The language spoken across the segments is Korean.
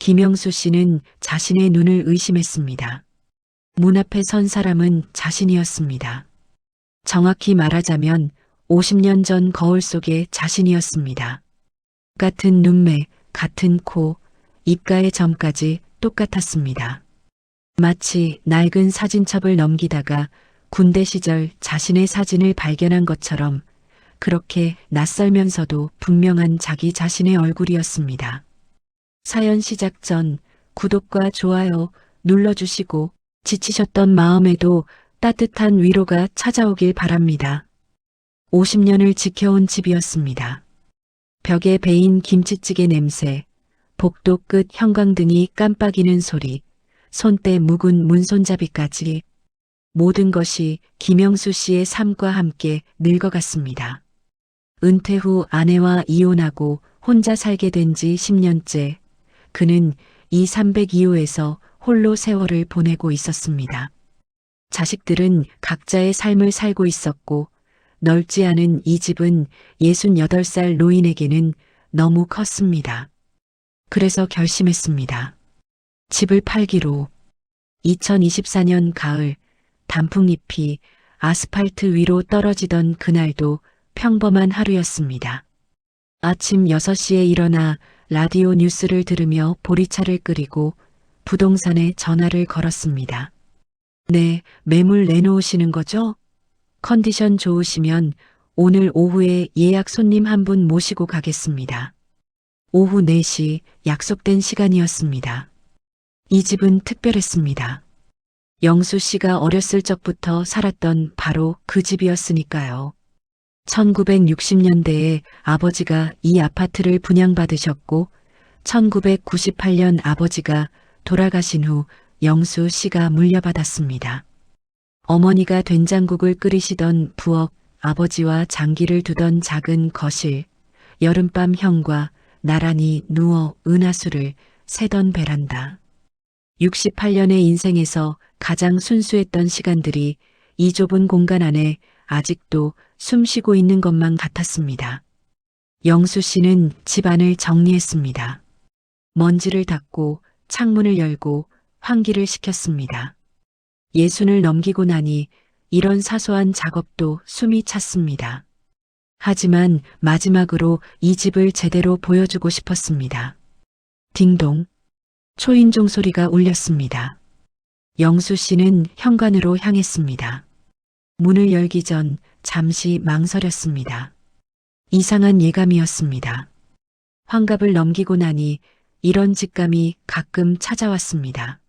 김영수 씨는 자신의 눈을 의심했습니다. 문 앞에 선 사람은 자신이었습니다. 정확히 말하자면 50년 전 거울 속의 자신이었습니다. 같은 눈매, 같은 코, 입가의 점까지 똑같았습니다. 마치 낡은 사진첩을 넘기다가 군대 시절 자신의 사진을 발견한 것처럼 그렇게 낯설면서도 분명한 자기 자신의 얼굴이었습니다. 사연 시작 전 구독과 좋아요 눌러주시고 지치셨던 마음에도 따뜻한 위로가 찾아오길 바랍니다. 50년을 지켜온 집이었습니다. 벽에 배인 김치찌개 냄새, 복도 끝 형광등이 깜빡이는 소리, 손때 묵은 문손잡이까지 모든 것이 김영수 씨의 삶과 함께 늙어갔습니다. 은퇴 후 아내와 이혼하고 혼자 살게 된 지 10년째 그는 이 302호에서 홀로 세월을 보내고 있었습니다. 자식들은 각자의 삶을 살고 있었고 넓지 않은 이 집은 68살 노인에게는 너무 컸습니다. 그래서 결심했습니다. 집을 팔기로. 2024년 가을 단풍잎이 아스팔트 위로 떨어지던 그날도 평범한 하루였습니다. 아침 6시에 일어나 라디오 뉴스를 들으며 보리차를 끓이고 부동산에 전화를 걸었습니다. 네, 매물 내놓으시는 거죠? 컨디션 좋으시면 오늘 오후에 예약 손님 한 분 모시고 가겠습니다. 오후 4시 약속된 시간이었습니다. 이 집은 특별했습니다. 영수 씨가 어렸을 적부터 살았던 바로 그 집이었으니까요. 1960년대에 아버지가 이 아파트를 분양받으셨고 1998년 아버지가 돌아가신 후 영수 씨가 물려받았습니다. 어머니가 된장국을 끓이시던 부엌, 아버지와 장기를 두던 작은 거실, 여름밤 형과 나란히 누워 은하수를 세던 베란다. 68년의 인생에서 가장 순수했던 시간들이 이 좁은 공간 안에 아직도 숨쉬고 있는 것만 같았습니다. 영수 씨는 집안을 정리했습니다. 먼지를 닦고 창문을 열고 환기를 시켰습니다. 60을 넘기고 나니 이런 사소한 작업도 숨이 찼습니다. 하지만 마지막으로 이 집을 제대로 보여주고 싶었습니다. 딩동. 초인종 소리가 울렸습니다. 영수 씨는 현관으로 향했습니다. 문을 열기 전 잠시 망설였습니다. 이상한 예감이었습니다. 환갑을 넘기고 나니 이런 직감이 가끔 찾아왔습니다.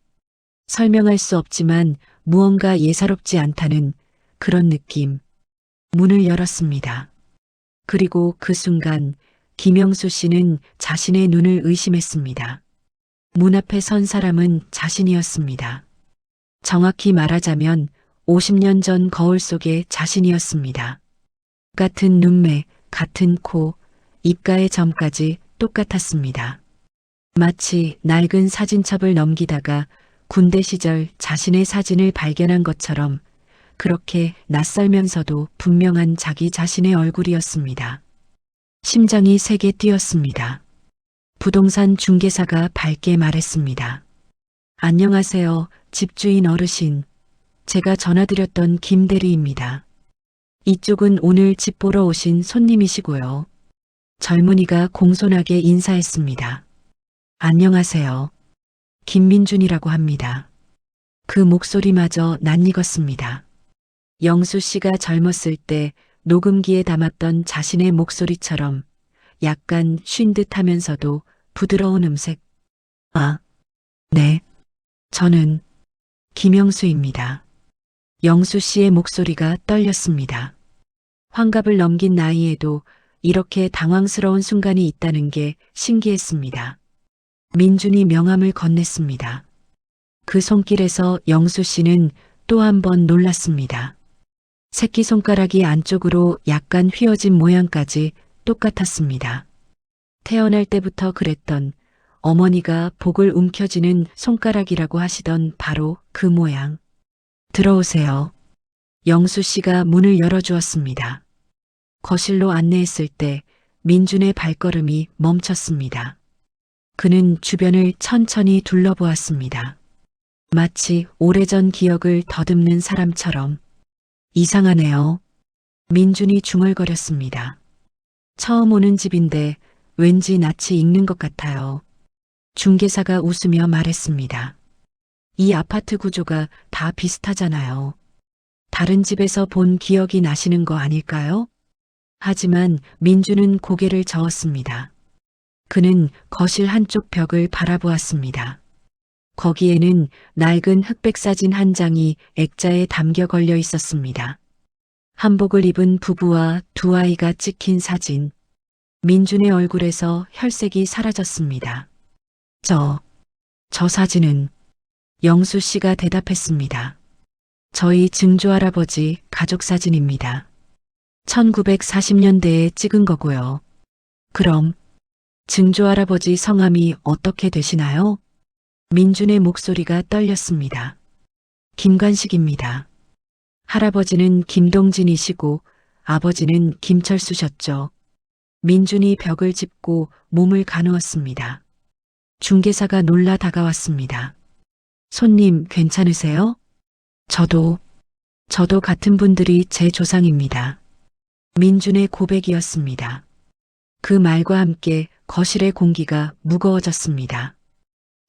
설명할 수 없지만 무언가 예사롭지 않다는 그런 느낌. 문을 열었습니다. 그리고 그 순간 김영수 씨는 자신의 눈을 의심했습니다. 문 앞에 선 사람은 자신이었습니다. 정확히 말하자면 50년 전 거울 속의 자신이었습니다. 같은 눈매, 같은 코, 입가의 점까지 똑같았습니다. 마치 낡은 사진첩을 넘기다가 군대 시절 자신의 사진을 발견한 것처럼 그렇게 낯설면서도 분명한 자기 자신의 얼굴이었습니다. 심장이 세게 뛰었습니다. 부동산 중개사가 밝게 말했습니다. 안녕하세요, 집주인 어르신. 제가 전화드렸던 김 대리입니다. 이쪽은 오늘 집 보러 오신 손님이시고요. 젊은이가 공손하게 인사했습니다. 안녕하세요. 김민준이라고 합니다. 그 목소리마저 낯익었습니다. 영수 씨가 젊었을 때 녹음기에 담았던 자신의 목소리처럼 약간 쉰 듯 하면서도 부드러운 음색. 아, 네. 저는 김영수입니다. 영수 씨의 목소리가 떨렸습니다. 환갑을 넘긴 나이에도 이렇게 당황스러운 순간이 있다는 게 신기했습니다. 민준이 명함을 건넸습니다. 그 손길에서 영수 씨는 또 한 번 놀랐습니다. 새끼손가락이 안쪽으로 약간 휘어진 모양까지 똑같았습니다. 태어날 때부터 그랬던 어머니가 복을 움켜쥐는 손가락이라고 하시던 바로 그 모양. 들어오세요. 영수 씨가 문을 열어주었습니다. 거실로 안내했을 때 민준의 발걸음이 멈췄습니다. 그는 주변을 천천히 둘러보았습니다. 마치 오래전 기억을 더듬는 사람처럼. 이상하네요. 민준이 중얼거렸습니다. 처음 오는 집인데 왠지 낯이 익는 것 같아요. 중개사가 웃으며 말했습니다. 이 아파트 구조가 다 비슷하잖아요. 다른 집에서 본 기억이 나시는 거 아닐까요? 하지만 민주는 고개를 저었습니다. 그는 거실 한쪽 벽을 바라보았습니다. 거기에는 낡은 흑백 사진 한 장이 액자에 담겨 걸려 있었습니다. 한복을 입은 부부와 두 아이가 찍힌 사진. 민준의 얼굴에서 혈색이 사라졌습니다. 저 사진은 영수 씨가 대답했습니다. 저희 증조할아버지 가족 사진입니다. 1940년대에 찍은 거고요. 그럼 증조할아버지 성함이 어떻게 되시나요? 민준의 목소리가 떨렸습니다. 김관식입니다. 할아버지는 김동진이시고 아버지는 김철수셨죠. 민준이 벽을 짚고 몸을 가누었습니다. 중개사가 놀라 다가왔습니다. 손님 괜찮으세요? 저도 같은 분들이 제 조상입니다. 민준의 고백이었습니다. 그 말과 함께 거실의 공기가 무거워졌습니다.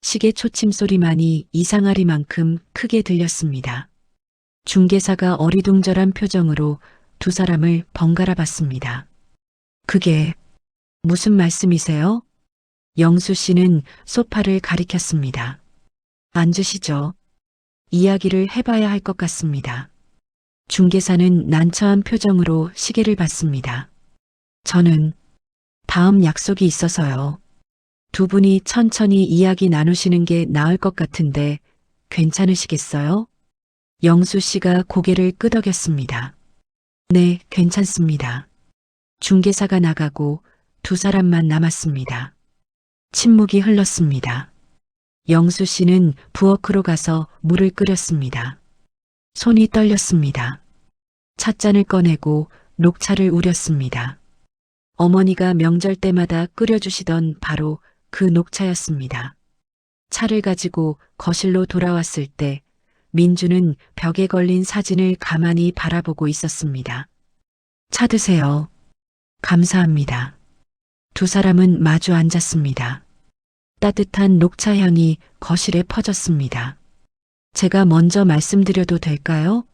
시계 초침 소리만이 이상하리만큼 크게 들렸습니다. 중개사가 어리둥절한 표정으로 두 사람을 번갈아 봤습니다. 그게 무슨 말씀이세요? 영수 씨는 소파를 가리켰습니다. 앉으시죠. 이야기를 해봐야 할 것 같습니다. 중개사는 난처한 표정으로 시계를 봤습니다. 저는 다음 약속이 있어서요. 두 분이 천천히 이야기 나누시는 게 나을 것 같은데 괜찮으시겠어요? 영수 씨가 고개를 끄덕였습니다. 네, 괜찮습니다. 중개사가 나가고 두 사람만 남았습니다. 침묵이 흘렀습니다. 영수 씨는 부엌으로 가서 물을 끓였습니다. 손이 떨렸습니다. 찻잔을 꺼내고 녹차를 우렸습니다. 어머니가 명절 때마다 끓여주시던 바로 그 녹차였습니다. 차를 가지고 거실로 돌아왔을 때 민주는 벽에 걸린 사진을 가만히 바라보고 있었습니다. 차 드세요. 감사합니다. 두 사람은 마주 앉았습니다. 따뜻한 녹차 향이 거실에 퍼졌습니다. 제가 먼저 말씀드려도 될까요?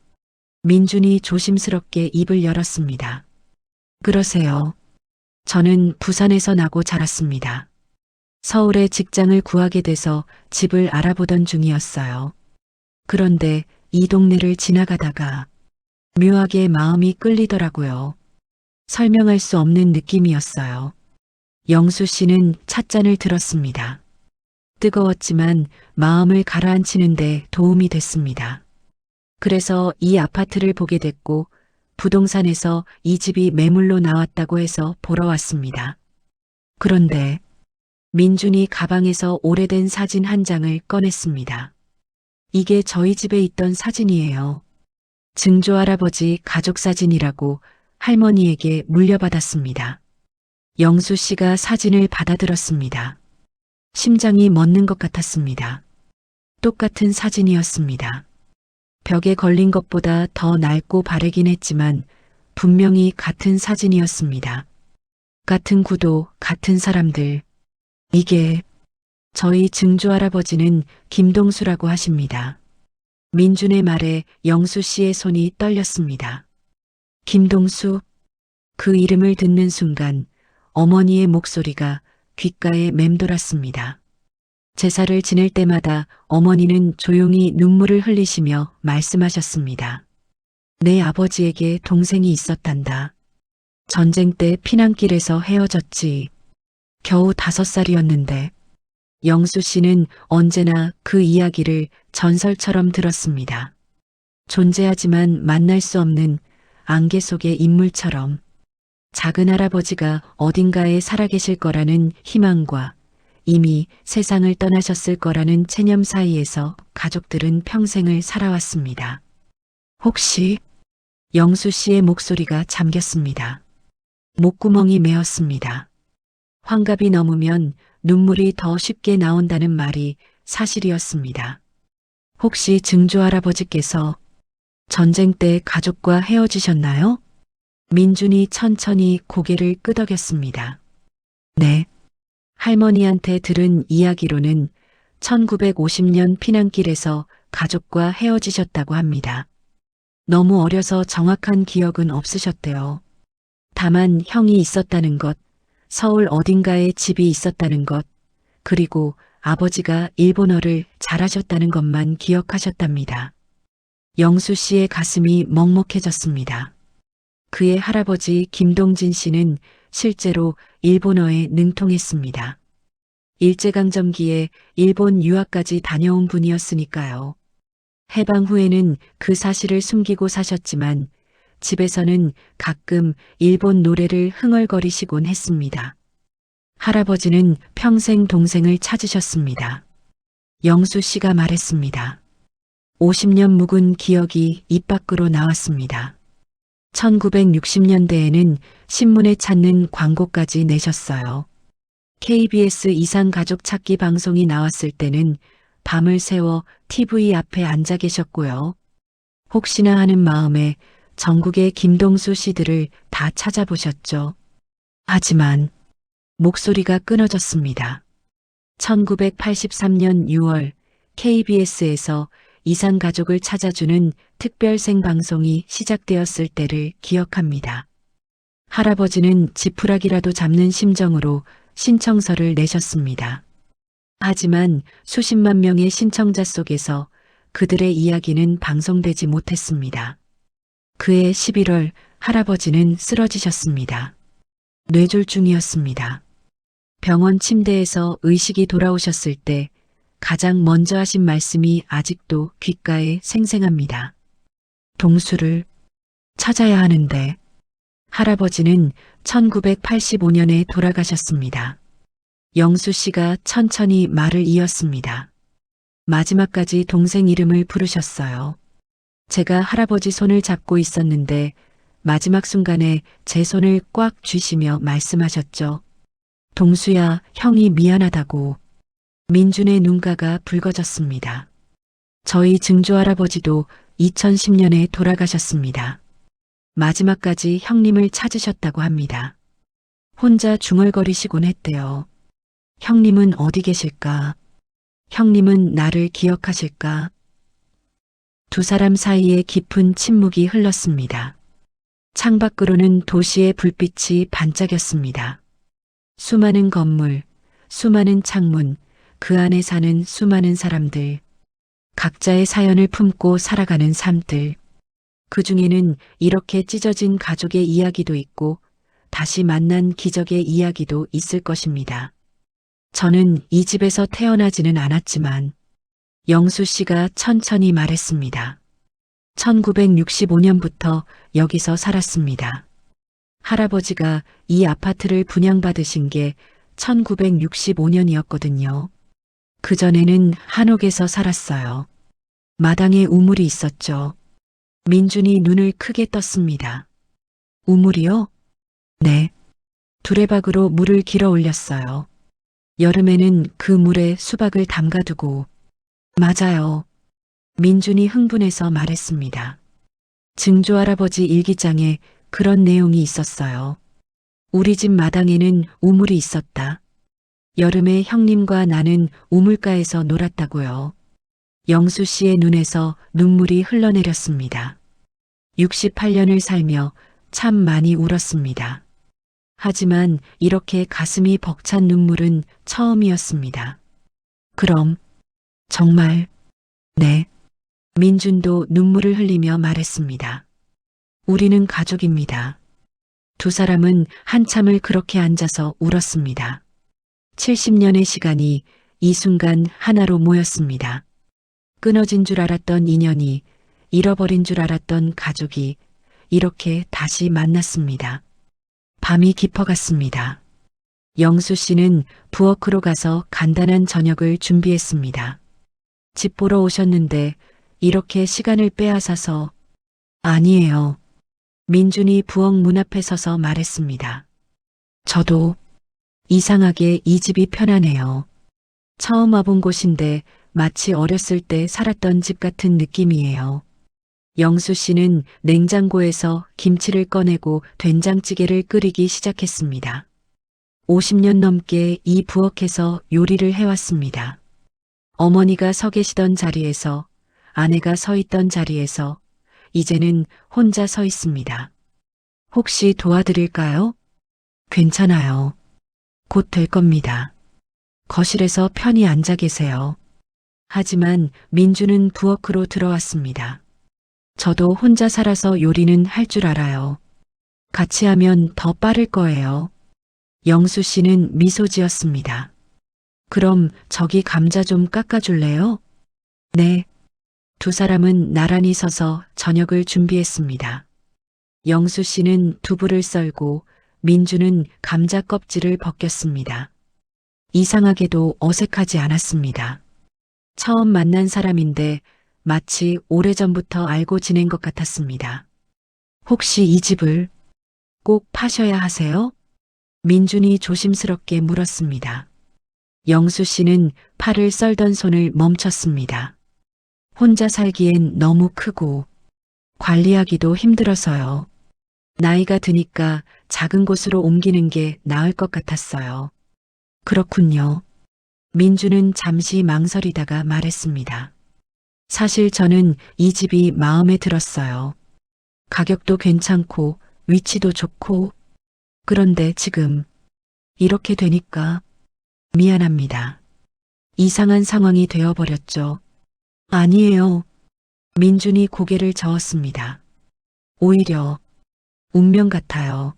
민준이 조심스럽게 입을 열었습니다. 그러세요. 저는 부산에서 나고 자랐습니다. 서울에 직장을 구하게 돼서 집을 알아보던 중이었어요. 그런데 이 동네를 지나가다가 묘하게 마음이 끌리더라고요. 설명할 수 없는 느낌이었어요. 영수 씨는 찻잔을 들었습니다. 뜨거웠지만 마음을 가라앉히는데 도움이 됐습니다. 그래서 이 아파트를 보게 됐고 부동산에서 이 집이 매물로 나왔다고 해서 보러 왔습니다. 그런데 민준이 가방에서 오래된 사진 한 장을 꺼냈습니다. 이게 저희 집에 있던 사진이에요. 증조할아버지 가족 사진이라고 할머니에게 물려받았습니다. 영수 씨가 사진을 받아들었습니다. 심장이 멎는 것 같았습니다. 똑같은 사진이었습니다. 벽에 걸린 것보다 더 낡고 바래긴 했지만 분명히 같은 사진이었습니다. 같은 구도, 같은 사람들. 이게 저희 증조할아버지는 김동수라고 하십니다. 민준의 말에 영수 씨의 손이 떨렸습니다. 김동수? 그 이름을 듣는 순간 어머니의 목소리가 귓가에 맴돌았습니다. 제사를 지낼 때마다 어머니는 조용히 눈물을 흘리시며 말씀하셨습니다. 내 아버지에게 동생이 있었단다. 전쟁 때 피난길에서 헤어졌지. 겨우 5살이었는데. 영수 씨는 언제나 그 이야기를 전설처럼 들었습니다. 존재하지만 만날 수 없는 안개 속의 인물처럼. 작은 할아버지가 어딘가에 살아계실 거라는 희망과 이미 세상을 떠나셨을 거라는 체념 사이에서 가족들은 평생을 살아왔습니다. 혹시 영수 씨의 목소리가 잠겼습니다. 목구멍이 메었습니다. 환갑이 넘으면 눈물이 더 쉽게 나온다는 말이 사실이었습니다. 혹시 증조할아버지께서 전쟁 때 가족과 헤어지셨나요? 민준이 천천히 고개를 끄덕였습니다. 네. 할머니한테 들은 이야기로는 1950년 피난길에서 가족과 헤어지셨다고 합니다. 너무 어려서 정확한 기억은 없으셨대요. 다만 형이 있었다는 것, 서울 어딘가에 집이 있었다는 것, 그리고 아버지가 일본어를 잘하셨다는 것만 기억하셨답니다. 영수 씨의 가슴이 먹먹해졌습니다. 그의 할아버지 김동진 씨는 실제로 일본어에 능통했습니다. 일제강점기에 일본 유학까지 다녀온 분이었으니까요. 해방 후에는 그 사실을 숨기고 사셨지만 집에서는 가끔 일본 노래를 흥얼거리시곤 했습니다. 할아버지는 평생 동생을 찾으셨습니다. 영수 씨가 말했습니다. 50년 묵은 기억이 입 밖으로 나왔습니다. 1960년대에는 신문에 찾는 광고까지 내셨어요. KBS 이상가족 찾기 방송이 나왔을 때는 밤을 새워 TV 앞에 앉아 계셨고요. 혹시나 하는 마음에 전국의 김동수 씨들을 다 찾아보셨죠. 하지만 목소리가 끊어졌습니다. 1983년 6월 KBS에서 이상가족을 찾아주는 특별 생방송이 시작되었을 때를 기억합니다. 할아버지는 지푸라기라도 잡는 심정으로 신청서를 내셨습니다. 하지만 수십만 명의 신청자 속에서 그들의 이야기는 방송되지 못했습니다. 그해 11월 할아버지는 쓰러지셨습니다. 뇌졸중이었습니다. 병원 침대에서 의식이 돌아오셨을 때 가장 먼저 하신 말씀이 아직도 귓가에 생생합니다. 동수를 찾아야 하는데 할아버지는 1985년에 돌아가셨습니다. 영수 씨가 천천히 말을 이었습니다. 마지막까지 동생 이름을 부르셨어요. 제가 할아버지 손을 잡고 있었는데 마지막 순간에 제 손을 꽉 쥐시며 말씀하셨죠. 동수야, 형이 미안하다고. 민준의 눈가가 붉어졌습니다. 저희 증조할아버지도 2010년에 돌아가셨습니다. 마지막까지 형님을 찾으셨다고 합니다. 혼자 중얼거리시곤 했대요. 형님은 어디 계실까? 형님은 나를 기억하실까? 두 사람 사이에 깊은 침묵이 흘렀습니다. 창밖으로는 도시의 불빛이 반짝였습니다. 수많은 건물, 수많은 창문, 그 안에 사는 수많은 사람들, 각자의 사연을 품고 살아가는 삶들. 그 중에는 이렇게 찢어진 가족의 이야기도 있고 다시 만난 기적의 이야기도 있을 것입니다. 저는 이 집에서 태어나지는 않았지만 영수 씨가 천천히 말했습니다. 1965년부터 여기서 살았습니다. 할아버지가 이 아파트를 분양받으신 게 1965년이었거든요. 그전에는 한옥에서 살았어요. 마당에 우물이 있었죠. 민준이 눈을 크게 떴습니다. 우물이요? 네. 두레박으로 물을 길어 올렸어요. 여름에는 그 물에 수박을 담가두고. 맞아요. 민준이 흥분해서 말했습니다. 증조할아버지 일기장에 그런 내용이 있었어요. 우리 집 마당에는 우물이 있었다. 여름에 형님과 나는 우물가에서 놀았다고요. 영수 씨의 눈에서 눈물이 흘러내렸습니다. 68년을 살며 참 많이 울었습니다. 하지만 이렇게 가슴이 벅찬 눈물은 처음이었습니다. 그럼 정말 네. 민준도 눈물을 흘리며 말했습니다. 우리는 가족입니다. 두 사람은 한참을 그렇게 앉아서 울었습니다. 70년의 시간이 이 순간 하나로 모였습니다. 끊어진 줄 알았던 인연이, 잃어버린 줄 알았던 가족이 이렇게 다시 만났습니다. 밤이 깊어갔습니다. 영수 씨는 부엌으로 가서 간단한 저녁을 준비했습니다. 집 보러 오셨는데 이렇게 시간을 빼앗아서. 아니에요. 민준이 부엌 문 앞에 서서 말했습니다. 저도 이상하게 이 집이 편하네요. 처음 와본 곳인데 마치 어렸을 때 살았던 집 같은 느낌이에요. 영수 씨는 냉장고에서 김치를 꺼내고 된장찌개를 끓이기 시작했습니다. 50년 넘게 이 부엌에서 요리를 해왔습니다. 어머니가 서 계시던 자리에서, 아내가 서 있던 자리에서, 이제는 혼자 서 있습니다. 혹시 도와드릴까요? 괜찮아요. 곧 될 겁니다. 거실에서 편히 앉아 계세요. 하지만 민주는 부엌으로 들어왔습니다. 저도 혼자 살아서 요리는 할 줄 알아요. 같이 하면 더 빠를 거예요. 영수 씨는 미소 지었습니다. 그럼 저기 감자 좀 깎아줄래요? 네. 두 사람은 나란히 서서 저녁을 준비했습니다. 영수 씨는 두부를 썰고 민주는 감자 껍질을 벗겼습니다. 이상하게도 어색하지 않았습니다. 처음 만난 사람인데 마치 오래전부터 알고 지낸 것 같았습니다. 혹시 이 집을 꼭 파셔야 하세요? 민준이 조심스럽게 물었습니다. 영수 씨는 팔을 썰던 손을 멈췄습니다. 혼자 살기엔 너무 크고 관리하기도 힘들어서요. 나이가 드니까 작은 곳으로 옮기는 게 나을 것 같았어요. 그렇군요. 민주는 잠시 망설이다가 말했습니다. 사실 저는 이 집이 마음에 들었어요. 가격도 괜찮고 위치도 좋고 그런데 지금 이렇게 되니까 미안합니다. 이상한 상황이 되어버렸죠. 아니에요. 민준이 고개를 저었습니다. 오히려 운명 같아요.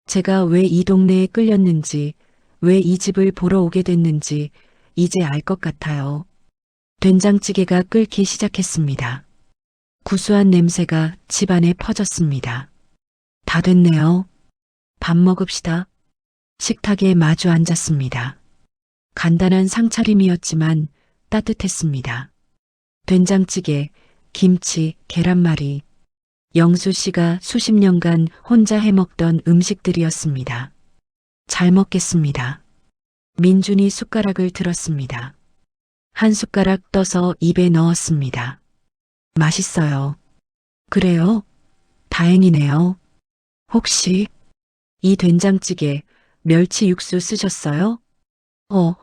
제가 왜 이 동네에 끌렸는지, 왜 이 집을 보러 오게 됐는지 이제 알 것 같아요. 된장찌개가 끓기 시작했습니다. 구수한 냄새가 집안에 퍼졌습니다. 다 됐네요. 밥 먹읍시다. 식탁에 마주 앉았습니다. 간단한 상차림이었지만 따뜻했습니다. 된장찌개, 김치, 계란말이, 영수 씨가 수십 년간 혼자 해먹던 음식들이었습니다. 잘 먹겠습니다. 민준이 숟가락을 들었습니다. 한 숟가락 떠서 입에 넣었습니다. 맛있어요. 그래요? 다행이네요. 혹시 이 된장찌개 멸치 육수 쓰셨어요?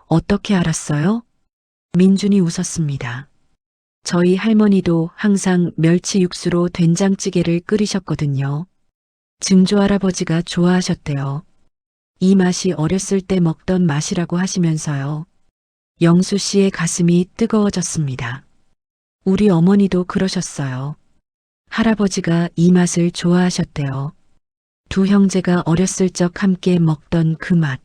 어떻게 알았어요? 민준이 웃었습니다. 저희 할머니도 항상 멸치 육수로 된장찌개를 끓이셨거든요. 증조 할아버지가 좋아하셨대요. 이 맛이 어렸을 때 먹던 맛이라고 하시면서요. 영수 씨의 가슴이 뜨거워졌습니다. 우리 어머니도 그러셨어요. 할아버지가 이 맛을 좋아하셨대요. 두 형제가 어렸을 적 함께 먹던 그 맛.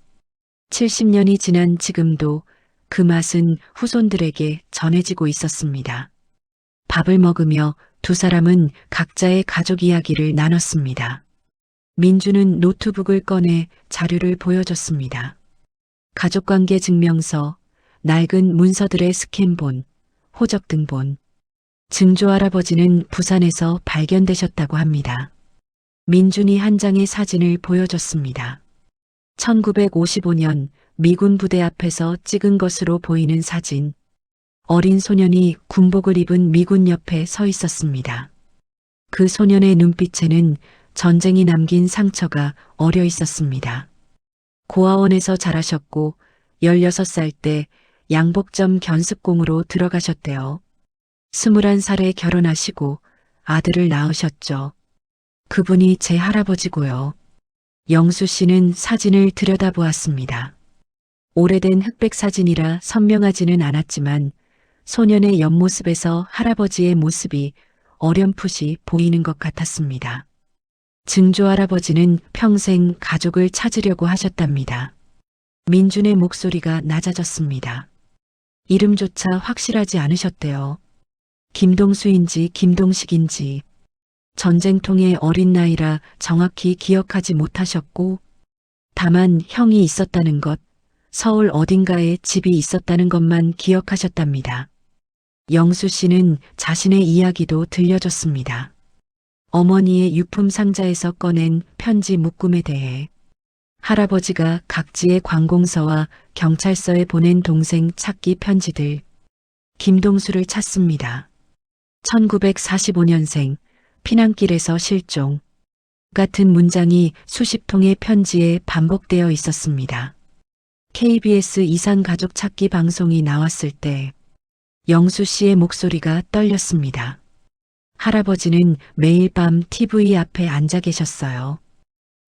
70년이 지난 지금도 그 맛은 후손들에게 전해지고 있었습니다. 밥을 먹으며 두 사람은 각자의 가족 이야기를 나눴습니다. 민주는 노트북을 꺼내 자료를 보여줬습니다. 가족관계 증명서, 낡은 문서들의 스캔본, 호적 등본. 증조 할아버지는 부산에서 발견되셨다고 합니다. 민준이 한 장의 사진을 보여줬습니다. 1955년 미군 부대 앞에서 찍은 것으로 보이는 사진. 어린 소년이 군복을 입은 미군 옆에 서 있었습니다. 그 소년의 눈빛에는 전쟁이 남긴 상처가 어려 있었습니다. 고아원에서 자라셨고 16살 때 양복점 견습공으로 들어가셨대요. 21살에 결혼하시고 아들을 낳으셨죠. 그분이 제 할아버지고요. 영수 씨는 사진을 들여다보았습니다. 오래된 흑백 사진이라 선명하지는 않았지만 소년의 옆모습에서 할아버지의 모습이 어렴풋이 보이는 것 같았습니다. 증조 할아버지는 평생 가족을 찾으려고 하셨답니다. 민준의 목소리가 낮아졌습니다. 이름조차 확실하지 않으셨대요. 김동수인지 김동식인지. 전쟁통의 어린 나이라 정확히 기억하지 못하셨고 다만 형이 있었다는 것, 서울 어딘가에 집이 있었다는 것만 기억하셨답니다. 영수 씨는 자신의 이야기도 들려줬습니다. 어머니의 유품 상자에서 꺼낸 편지 묶음에 대해 할아버지가 각지의 관공서와 경찰서에 보낸 동생 찾기 편지들. 김동수를 찾습니다. 1945년생, 피난길에서 실종. 같은 문장이 수십 통의 편지에 반복되어 있었습니다. KBS 이산가족 찾기 방송이 나왔을 때 영수 씨의 목소리가 떨렸습니다. 할아버지는 매일 밤 TV 앞에 앉아 계셨어요.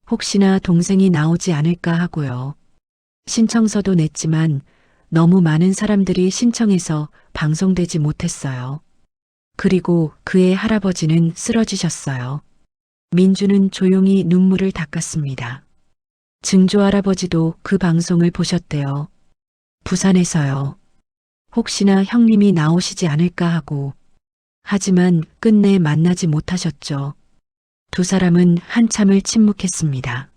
혹시나 동생이 나오지 않을까 하고요. 신청서도 냈지만 너무 많은 사람들이 신청해서 방송되지 못했어요. 그리고 그의 할아버지는 쓰러지셨어요. 민주는 조용히 눈물을 닦았습니다. 증조 할아버지도 그 방송을 보셨대요. 부산에서요. 혹시나 형님이 나오시지 않을까 하고. 하지만 끝내 만나지 못하셨죠. 두 사람은 한참을 침묵했습니다.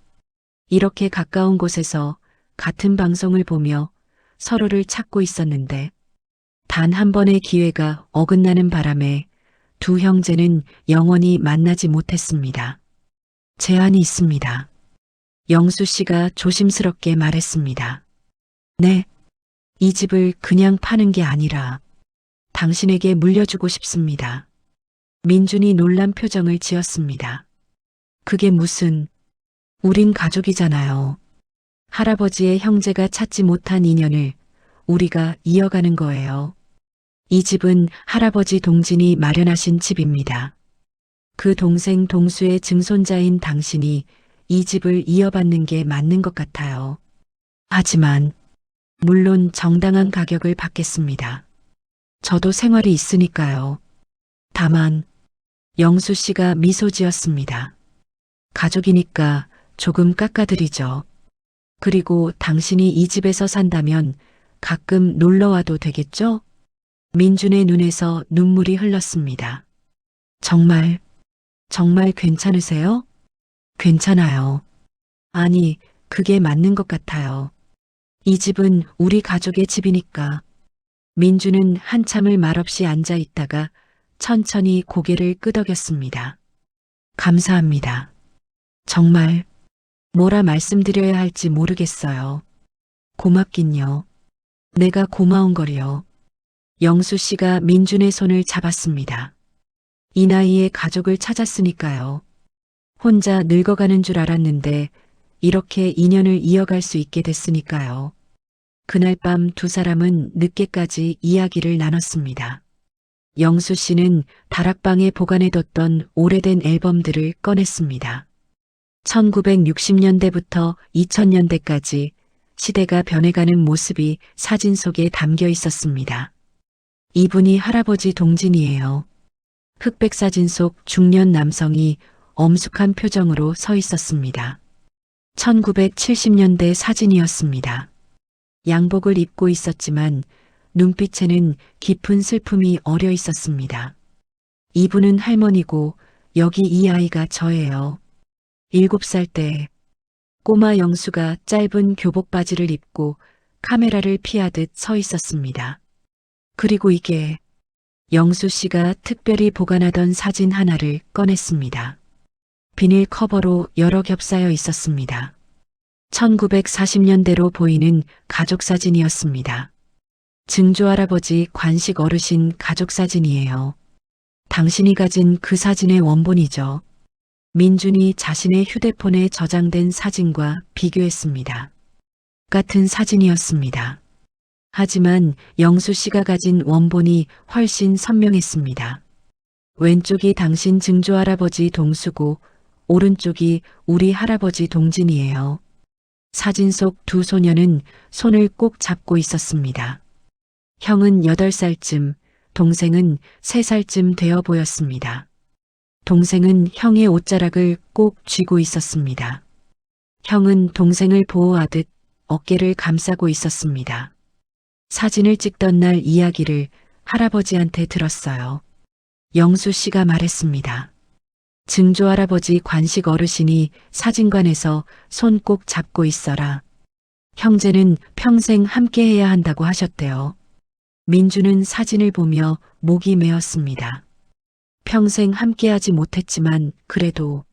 이렇게 가까운 곳에서 같은 방송을 보며 서로를 찾고 있었는데 단 한 번의 기회가 어긋나는 바람에 두 형제는 영원히 만나지 못했습니다. 제안이 있습니다. 영수 씨가 조심스럽게 말했습니다. 네, 이 집을 그냥 파는 게 아니라 당신에게 물려주고 싶습니다. 민준이 놀란 표정을 지었습니다. 그게 무슨, 우린 가족이잖아요. 할아버지의 형제가 찾지 못한 인연을 우리가 이어가는 거예요. 이 집은 할아버지 동진이 마련하신 집입니다. 그 동생 동수의 증손자인 당신이 이 집을 이어받는 게 맞는 것 같아요. 하지만 물론 정당한 가격을 받겠습니다. 저도 생활이 있으니까요. 다만 영수 씨가 미소 지었습니다. 가족이니까 조금 깎아드리죠. 그리고 당신이 이 집에서 산다면 가끔 놀러와도 되겠죠? 민준의 눈에서 눈물이 흘렀습니다. 정말 괜찮으세요? 괜찮아요. 아니, 그게 맞는 것 같아요. 이 집은 우리 가족의 집이니까. 민주는 한참을 말없이 앉아 있다가 천천히 고개를 끄덕였습니다. 감사합니다. 정말 뭐라 말씀드려야 할지 모르겠어요. 고맙긴요. 내가 고마운 걸요. 영수 씨가 민준의 손을 잡았습니다. 이 나이에 가족을 찾았으니까요. 혼자 늙어가는 줄 알았는데 이렇게 인연을 이어갈 수 있게 됐으니까요. 그날 밤 두 사람은 늦게까지 이야기를 나눴습니다. 영수 씨는 다락방에 보관해뒀던 오래된 앨범들을 꺼냈습니다. 1960년대부터 2000년대까지 시대가 변해가는 모습이 사진 속에 담겨 있었습니다. 이분이 할아버지 동진이에요. 흑백 사진 속 중년 남성이 엄숙한 표정으로 서 있었습니다. 1970년대 사진이었습니다. 양복을 입고 있었지만 눈빛에는 깊은 슬픔이 어려 있었습니다. 이분은 할머니고 여기 이 아이가 저예요. 7살 때 꼬마 영수가 짧은 교복 바지를 입고 카메라를 피하듯 서 있었습니다. 그리고 이게 영수 씨가 특별히 보관하던 사진 하나를 꺼냈습니다. 비닐 커버로 여러 겹 쌓여 있었습니다. 1940년대로 보이는 가족 사진이었습니다. 증조 할아버지 관식 어르신 가족 사진이에요. 당신이 가진 그 사진의 원본이죠. 민준이 자신의 휴대폰에 저장된 사진과 비교했습니다. 같은 사진이었습니다. 하지만 영수 씨가 가진 원본이 훨씬 선명했습니다. 왼쪽이 당신 증조 할아버지 동수고 오른쪽이 우리 할아버지 동진이에요. 사진 속 두 소녀는 손을 꼭 잡고 있었습니다. 형은 8살쯤, 동생은 3살쯤 되어 보였습니다. 동생은 형의 옷자락을 꼭 쥐고 있었습니다. 형은 동생을 보호하듯 어깨를 감싸고 있었습니다. 사진을 찍던 날 이야기를 할아버지한테 들었어요. 영수 씨가 말했습니다. 증조 할아버지 관식 어르신이 사진관에서 손 꼭 잡고 있어라. 형제는 평생 함께해야 한다고 하셨대요. 민주는 사진을 보며 목이 메었습니다. 평생 함께하지 못했지만 그래도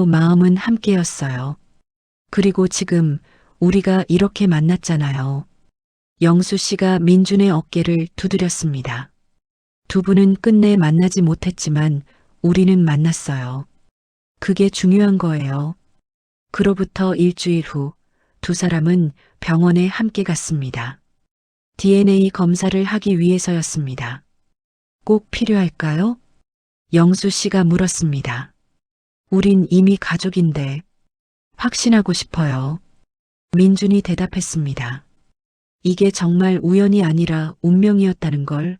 마음은 함께였어요. 그리고 지금 우리가 이렇게 만났잖아요. 영수 씨가 민준의 어깨를 두드렸습니다. 두 분은 끝내 만나지 못했지만 우리는 만났어요. 그게 중요한 거예요. 그로부터 일주일 후 두 사람은 병원에 함께 갔습니다. DNA 검사를 하기 위해서였습니다. 꼭 필요할까요? 영수 씨가 물었습니다. 우린 이미 가족인데 확신하고 싶어요. 민준이 대답했습니다. 이게 정말 우연이 아니라 운명이었다는 걸.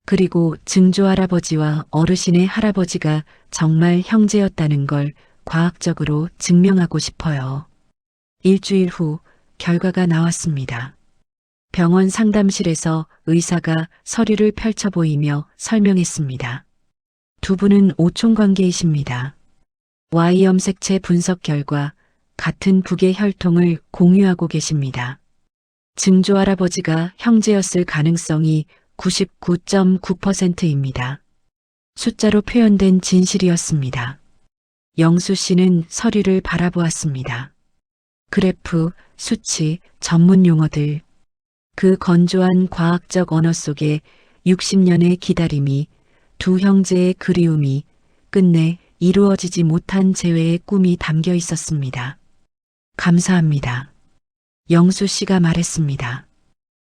그리고 증조 할아버지와 어르신의 할아버지가 정말 형제였다는 걸 과학적으로 증명하고 싶어요. 일주일 후 결과가 나왔습니다. 병원 상담실에서 의사가 서류를 펼쳐 보이며 설명했습니다. 두 분은 오총관계이십니다. Y염색체 분석 결과 같은 북의 혈통을 공유하고 계십니다. 증조 할아버지가 형제였을 가능성이 99.9%입니다. 숫자로 표현된 진실이었습니다. 영수 씨는 서류를 바라보았습니다. 그래프, 수치, 전문 용어들. 그 건조한 과학적 언어 속에 60년의 기다림이, 두 형제의 그리움이, 끝내 이루어지지 못한 재회의 꿈이 담겨 있었습니다. 감사합니다. 영수 씨가 말했습니다.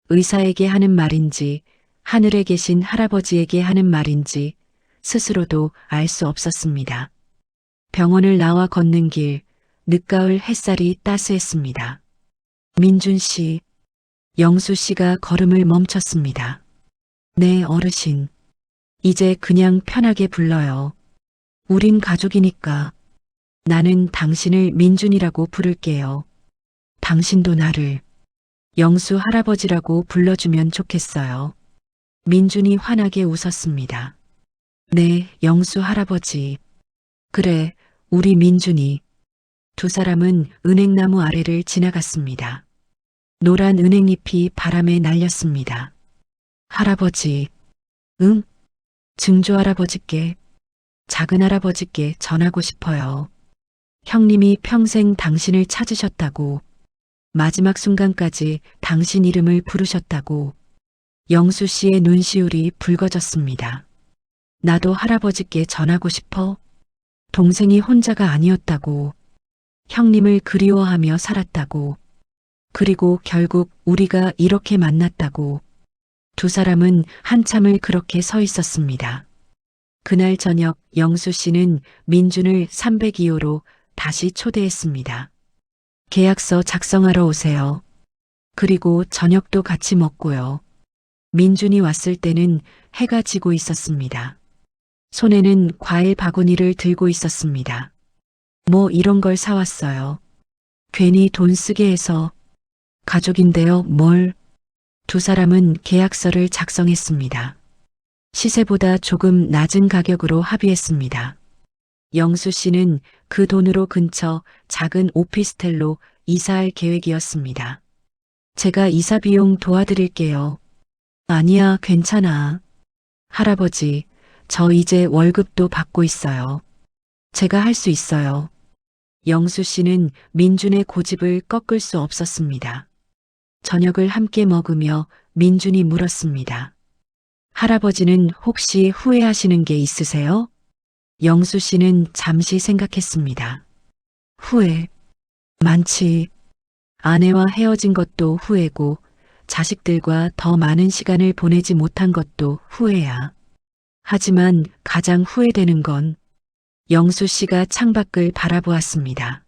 의사에게 하는 말인지, 하늘에 계신 할아버지에게 하는 말인지 스스로도 알 수 없었습니다. 병원을 나와 걷는 길, 늦가을 햇살이 따스했습니다. 민준 씨, 영수 씨가 걸음을 멈췄습니다. 네, 어르신. 이제 그냥 편하게 불러요. 우린 가족이니까. 나는 당신을 민준이라고 부를게요. 당신도 나를 영수 할아버지라고 불러주면 좋겠어요. 민준이 환하게 웃었습니다. 네, 영수 할아버지. 그래, 우리 민준이. 두 사람은 은행나무 아래를 지나갔습니다. 노란 은행잎이 바람에 날렸습니다. 할아버지. 응? 증조 할아버지께, 작은 할아버지께 전하고 싶어요. 형님이 평생 당신을 찾으셨다고, 마지막 순간까지 당신 이름을 부르셨다고. 영수 씨의 눈시울이 붉어졌습니다. 나도 할아버지께 전하고 싶어. 동생이 혼자가 아니었다고. 형님을 그리워하며 살았다고. 그리고 결국 우리가 이렇게 만났다고. 두 사람은 한참을 그렇게 서 있었습니다. 그날 저녁 영수 씨는 민준을 302호로 다시 초대했습니다. 계약서 작성하러 오세요. 그리고 저녁도 같이 먹고요. 민준이 왔을 때는 해가 지고 있었습니다. 손에는 과일 바구니를 들고 있었습니다. 뭐 이런 걸 사왔어요. 괜히 돈 쓰게 해서. 가족인데요, 뭘. 두 사람은 계약서를 작성했습니다. 시세보다 조금 낮은 가격으로 합의했습니다. 영수 씨는 그 돈으로 근처 작은 오피스텔로 이사할 계획이었습니다. 제가 이사 비용 도와드릴게요. 아니야, 괜찮아. 할아버지, 저 이제 월급도 받고 있어요. 제가 할 수 있어요. 영수 씨는 민준의 고집을 꺾을 수 없었습니다. 저녁을 함께 먹으며 민준이 물었습니다. 할아버지는 혹시 후회하시는 게 있으세요? 영수 씨는 잠시 생각했습니다. 후회. 많지. 아내와 헤어진 것도 후회고, 자식들과 더 많은 시간을 보내지 못한 것도 후회야. 하지만 가장 후회되는 건 영수 씨가 창밖을 바라보았습니다.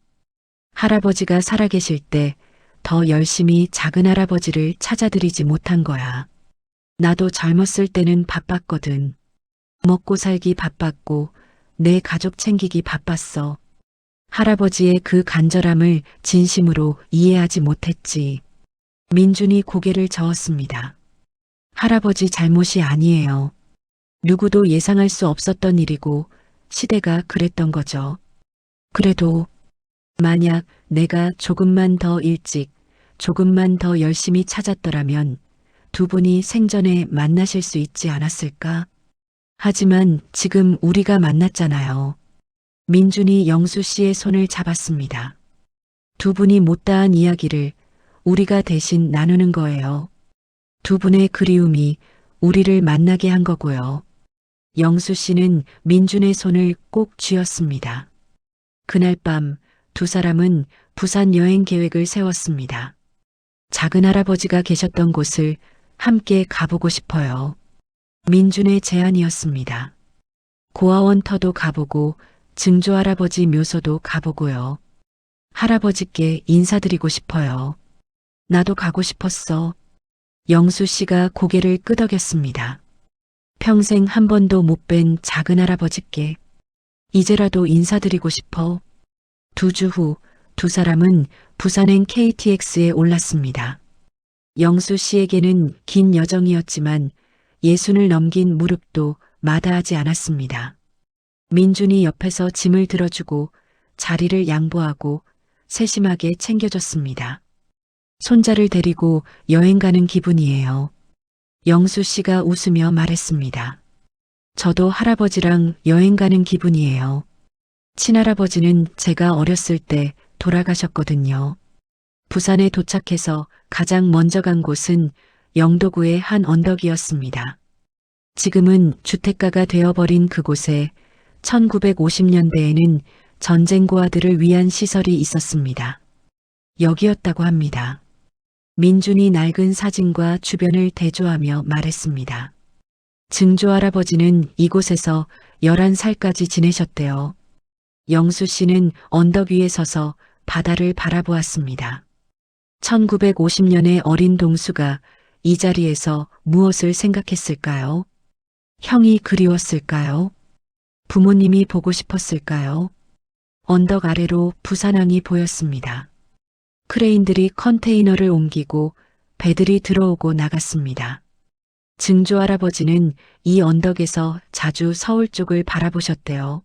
할아버지가 살아계실 때 더 열심히 작은 할아버지를 찾아드리지 못한 거야. 나도 젊었을 때는 바빴거든. 먹고 살기 바빴고 내 가족 챙기기 바빴어. 할아버지의 그 간절함을 진심으로 이해하지 못했지. 민준이 고개를 저었습니다. 할아버지 잘못이 아니에요. 누구도 예상할 수 없었던 일이고 시대가 그랬던 거죠. 그래도 만약 내가 조금만 더 일찍, 조금만 더 열심히 찾았더라면 두 분이 생전에 만나실 수 있지 않았을까? 하지만 지금 우리가 만났잖아요. 민준이 영수 씨의 손을 잡았습니다. 두 분이 못다한 이야기를 우리가 대신 나누는 거예요. 두 분의 그리움이 우리를 만나게 한 거고요. 영수 씨는 민준의 손을 꼭 쥐었습니다. 그날 밤 두 사람은 부산 여행 계획을 세웠습니다. 작은 할아버지가 계셨던 곳을 함께 가보고 싶어요. 민준의 제안이었습니다. 고아원터도 가보고 증조 할아버지 묘소도 가보고요. 할아버지께 인사드리고 싶어요. 나도 가고 싶었어. 영수 씨가 고개를 끄덕였습니다. 평생 한 번도 못 뵌 작은 할아버지께 이제라도 인사드리고 싶어. 두 주 후 두 사람은 부산행 KTX에 올랐습니다. 영수 씨에게는 긴 여정이었지만 예순을 넘긴 무릎도 마다하지 않았습니다. 민준이 옆에서 짐을 들어주고 자리를 양보하고 세심하게 챙겨줬습니다. 손자를 데리고 여행 가는 기분이에요. 영수 씨가 웃으며 말했습니다. 저도 할아버지랑 여행 가는 기분이에요. 친할아버지는 제가 어렸을 때 돌아가셨거든요. 부산에 도착해서 가장 먼저 간 곳은 영도구의 한 언덕이었습니다. 지금은 주택가가 되어버린 그곳에 1950년대에는 전쟁 고아들을 위한 시설이 있었습니다. 여기였다고 합니다. 민준이 낡은 사진과 주변을 대조하며 말했습니다. 증조 할아버지는 이곳에서 11살까지 지내셨대요. 영수 씨는 언덕 위에 서서 바다를 바라보았습니다. 1950년의 어린 동수가 이 자리에서 무엇을 생각했을까요? 형이 그리웠을까요? 부모님이 보고 싶었을까요? 언덕 아래로 부산항이 보였습니다. 크레인들이 컨테이너를 옮기고 배들이 들어오고 나갔습니다. 증조 할아버지는 이 언덕에서 자주 서울 쪽을 바라보셨대요.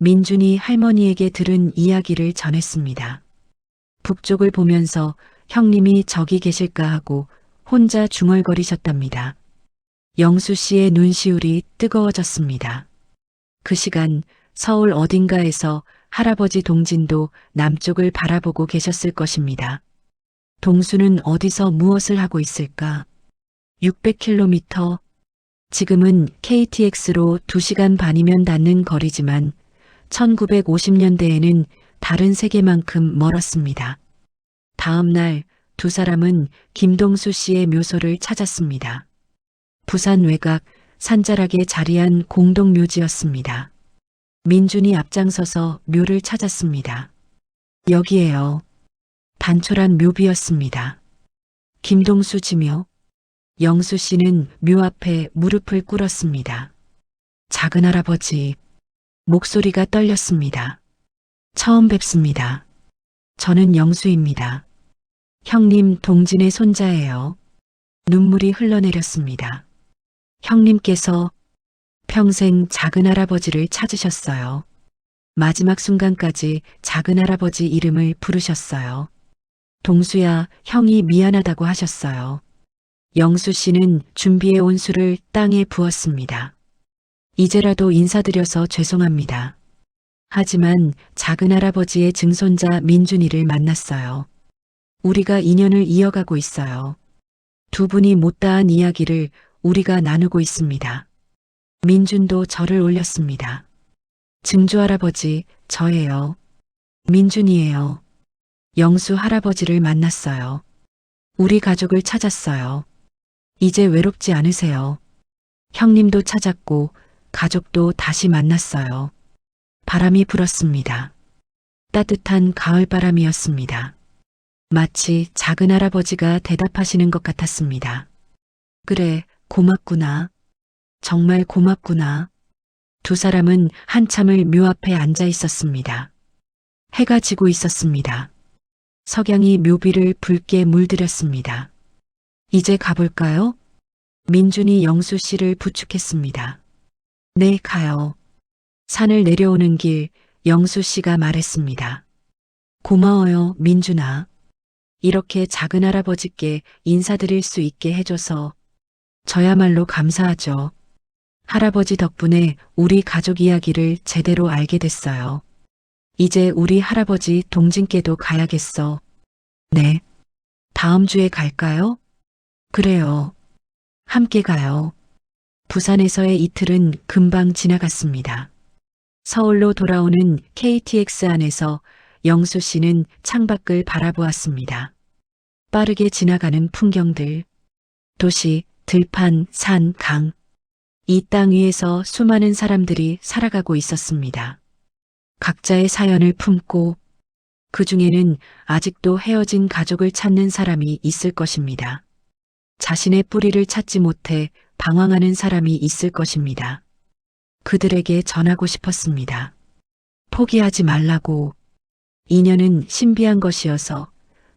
민준이 할머니에게 들은 이야기를 전했습니다. 북쪽을 보면서 형님이 저기 계실까 하고 혼자 중얼거리셨답니다. 영수 씨의 눈시울이 뜨거워졌습니다. 그 시간 서울 어딘가에서 할아버지 동진도 남쪽을 바라보고 계셨을 것입니다. 동수는 어디서 무엇을 하고 있을까? 600km. 지금은 KTX로 2시간 반이면 닿는 거리지만 1950년대에는 다른 세계만큼 멀었습니다. 다음 날 두 사람은 김동수 씨의 묘소를 찾았습니다. 부산 외곽 산자락에 자리한 공동묘지였습니다. 민준이 앞장서서 묘를 찾았습니다. 여기에요. 단촐한 묘비였습니다. 김동수 지묘. 영수 씨는 묘 앞에 무릎을 꿇었습니다. 작은 할아버지. 목소리가 떨렸습니다. 처음 뵙습니다. 저는 영수입니다. 형님 동진의 손자예요. 눈물이 흘러내렸습니다. 형님께서 평생 작은 할아버지를 찾으셨어요. 마지막 순간까지 작은 할아버지 이름을 부르셨어요. 동수야, 형이 미안하다고 하셨어요. 영수 씨는 준비해온 술을 땅에 부었습니다. 이제라도 인사드려서 죄송합니다. 하지만 작은 할아버지의 증손자 민준이를 만났어요. 우리가 인연을 이어가고 있어요. 두 분이 못다한 이야기를 우리가 나누고 있습니다. 민준도 절을 올렸습니다. 증조 할아버지, 저예요. 민준이에요. 영수 할아버지를 만났어요. 우리 가족을 찾았어요. 이제 외롭지 않으세요. 형님도 찾았고 가족도 다시 만났어요. 바람이 불었습니다. 따뜻한 가을바람이었습니다. 마치 작은 할아버지가 대답하시는 것 같았습니다. 그래, 고맙구나. 정말 고맙구나. 두 사람은 한참을 묘 앞에 앉아 있었습니다. 해가 지고 있었습니다. 석양이 묘비를 붉게 물들였습니다. 이제 가볼까요? 민준이 영수 씨를 부축했습니다. 네, 가요. 산을 내려오는 길 영수 씨가 말했습니다. 고마워요, 민준아. 이렇게 작은 할아버지께 인사드릴 수 있게 해줘서 저야말로 감사하죠. 할아버지 덕분에 우리 가족 이야기를 제대로 알게 됐어요. 이제 우리 할아버지 동진께도 가야겠어. 네. 다음 주에 갈까요? 그래요. 함께 가요. 부산에서의 이틀은 금방 지나갔습니다. 서울로 돌아오는 KTX 안에서 영수 씨는 창밖을 바라보았습니다. 빠르게 지나가는 풍경들, 도시, 들판, 산, 강. 이 땅 위에서 수많은 사람들이 살아가고 있었습니다. 각자의 사연을 품고 그 중에는 아직도 헤어진 가족을 찾는 사람이 있을 것입니다. 자신의 뿌리를 찾지 못해 방황하는 사람이 있을 것입니다. 그들에게 전하고 싶었습니다. 포기하지 말라고. 인연은 신비한 것이어서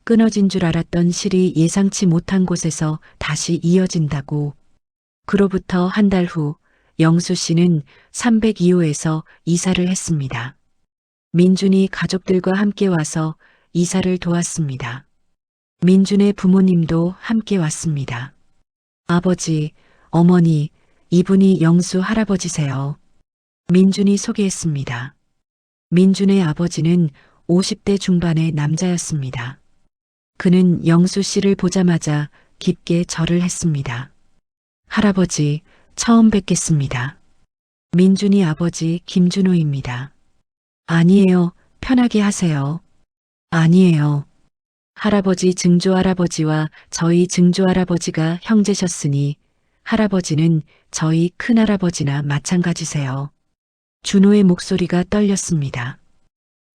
끊어진 줄 알았던 실이 예상치 못한 곳에서 다시 이어진다고. 그로부터 한 달 후 영수 씨는 302호에서 이사를 했습니다. 민준이 가족들과 함께 와서 이사를 도왔습니다. 민준의 부모님도 함께 왔습니다. 아버지, 어머니, 이분이 영수 할아버지세요. 민준이 소개했습니다. 민준의 아버지는 50대 중반의 남자였습니다. 그는 영수 씨를 보자마자 깊게 절을 했습니다. 할아버지, 처음 뵙겠습니다. 민준이 아버지 김준호입니다. 아니에요. 편하게 하세요. 아니에요. 할아버지 증조할아버지와 저희 증조할아버지가 형제셨으니 할아버지는 저희 큰할아버지나 마찬가지세요. 준호의 목소리가 떨렸습니다.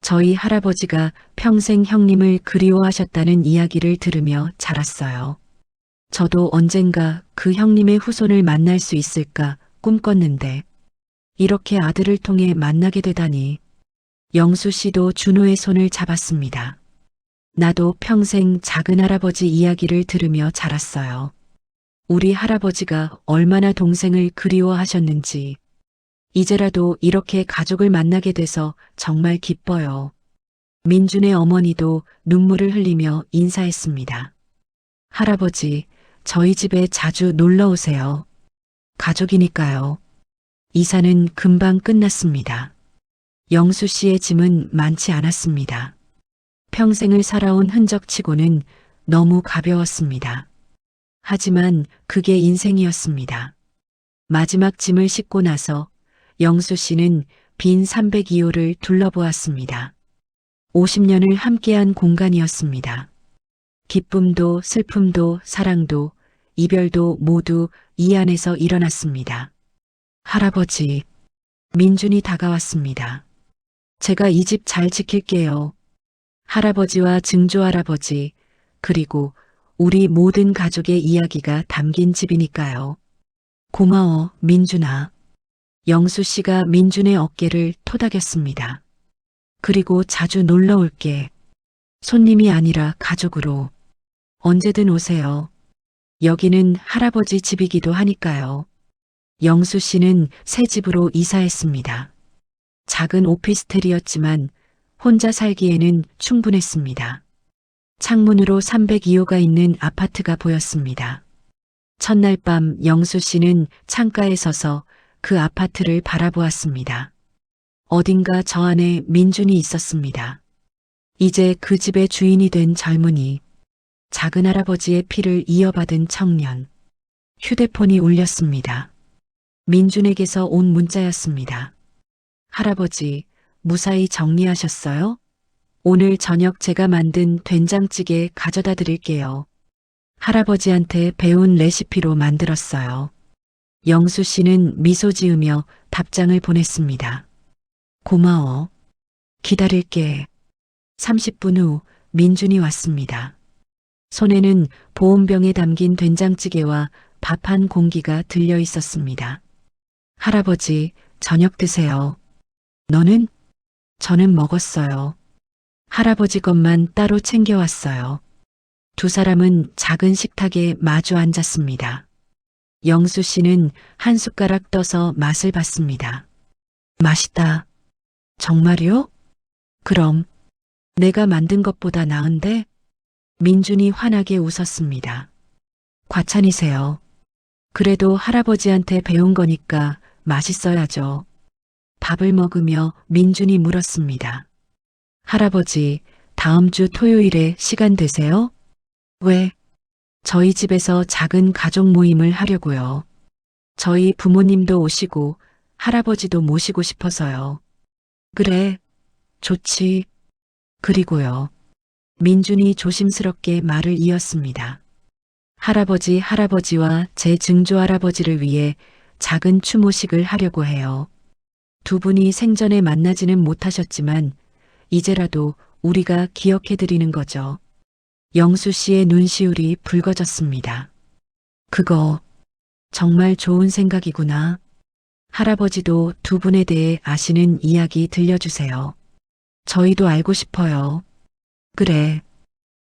저희 할아버지가 평생 형님을 그리워하셨다는 이야기를 들으며 자랐어요. 저도 언젠가 그 형님의 후손을 만날 수 있을까 꿈꿨는데 이렇게 아들을 통해 만나게 되다니. 영수 씨도 준호의 손을 잡았습니다. 나도 평생 작은 할아버지 이야기를 들으며 자랐어요. 우리 할아버지가 얼마나 동생을 그리워하셨는지. 이제라도 이렇게 가족을 만나게 돼서 정말 기뻐요. 민준의 어머니도 눈물을 흘리며 인사했습니다. 할아버지, 저희 집에 자주 놀러 오세요. 가족이니까요. 이사는 금방 끝났습니다. 영수 씨의 짐은 많지 않았습니다. 평생을 살아온 흔적치고는 너무 가벼웠습니다. 하지만 그게 인생이었습니다. 마지막 짐을 싣고 나서 영수 씨는 빈 302호를 둘러보았습니다. 50년을 함께한 공간이었습니다. 기쁨도 슬픔도 사랑도 이별도 모두 이 안에서 일어났습니다. 할아버지, 민준이 다가왔습니다. 제가 이 집 잘 지킬게요. 할아버지와 증조할아버지, 그리고 우리 모든 가족의 이야기가 담긴 집이니까요. 고마워, 민준아. 영수 씨가 민준의 어깨를 토닥였습니다. 그리고 자주 놀러 올게. 손님이 아니라 가족으로. 언제든 오세요. 여기는 할아버지 집이기도 하니까요. 영수 씨는 새 집으로 이사했습니다. 작은 오피스텔이었지만 혼자 살기에는 충분했습니다. 창문으로 302호가 있는 아파트가 보였습니다. 첫날 밤 영수 씨는 창가에 서서 그 아파트를 바라보았습니다. 어딘가 저 안에 민준이 있었습니다. 이제 그 집의 주인이 된 젊은이, 작은 할아버지의 피를 이어받은 청년. 휴대폰이 울렸습니다. 민준에게서 온 문자였습니다. 할아버지, 무사히 정리하셨어요? 오늘 저녁 제가 만든 된장찌개 가져다 드릴게요. 할아버지한테 배운 레시피로 만들었어요. 영수 씨는 미소 지으며 답장을 보냈습니다. 고마워. 기다릴게. 30분 후 민준이 왔습니다. 손에는 보온병에 담긴 된장찌개와 밥 한 공기가 들려 있었습니다. 할아버지, 저녁 드세요. 너는? 저는 먹었어요. 할아버지 것만 따로 챙겨왔어요. 두 사람은 작은 식탁에 마주 앉았습니다. 영수 씨는 한 숟가락 떠서 맛을 봤습니다. 맛있다. 정말요? 그럼 내가 만든 것보다 나은데? 민준이 환하게 웃었습니다. 과찬이세요. 그래도 할아버지한테 배운 거니까 맛있어야죠. 밥을 먹으며 민준이 물었습니다. 할아버지, 다음 주 토요일에 시간 되세요? 왜? 저희 집에서 작은 가족 모임을 하려고요. 저희 부모님도 오시고 할아버지도 모시고 싶어서요. 그래, 좋지. 그리고요. 민준이 조심스럽게 말을 이었습니다. 할아버지와 제 증조 할아버지를 위해 작은 추모식을 하려고 해요. 두 분이 생전에 만나지는 못하셨지만 이제라도 우리가 기억해드리는 거죠. 영수 씨의 눈시울이 붉어졌습니다. 그거 정말 좋은 생각이구나. 할아버지도 두 분에 대해 아시는 이야기 들려주세요. 저희도 알고 싶어요. 그래,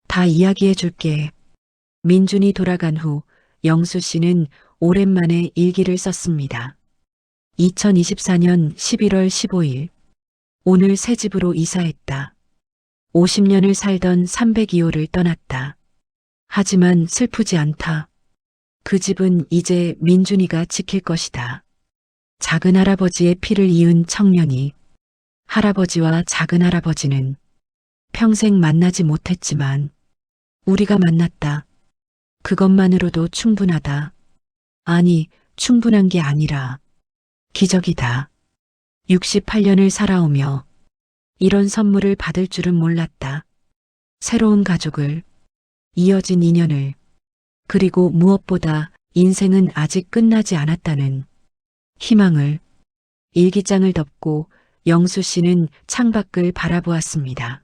다 이야기해 줄게. 민준이 돌아간 후 영수 씨는 오랜만에 일기를 썼습니다. 2024년 11월 15일. 오늘 새 집으로 이사했다. 50년을 살던 302호를 떠났다. 하지만 슬프지 않다. 그 집은 이제 민준이가 지킬 것이다. 작은 할아버지의 피를 이은 청년이 할아버지와 작은 할아버지는 평생 만나지 못했지만 우리가 만났다. 그것만으로도 충분하다. 아니, 충분한 게 아니라 기적이다. 68년을 살아오며 이런 선물을 받을 줄은 몰랐다. 새로운 가족을, 이어진 인연을, 그리고 무엇보다 인생은 아직 끝나지 않았다는 희망을. 일기장을 덮고 영수 씨는 창밖을 바라보았습니다.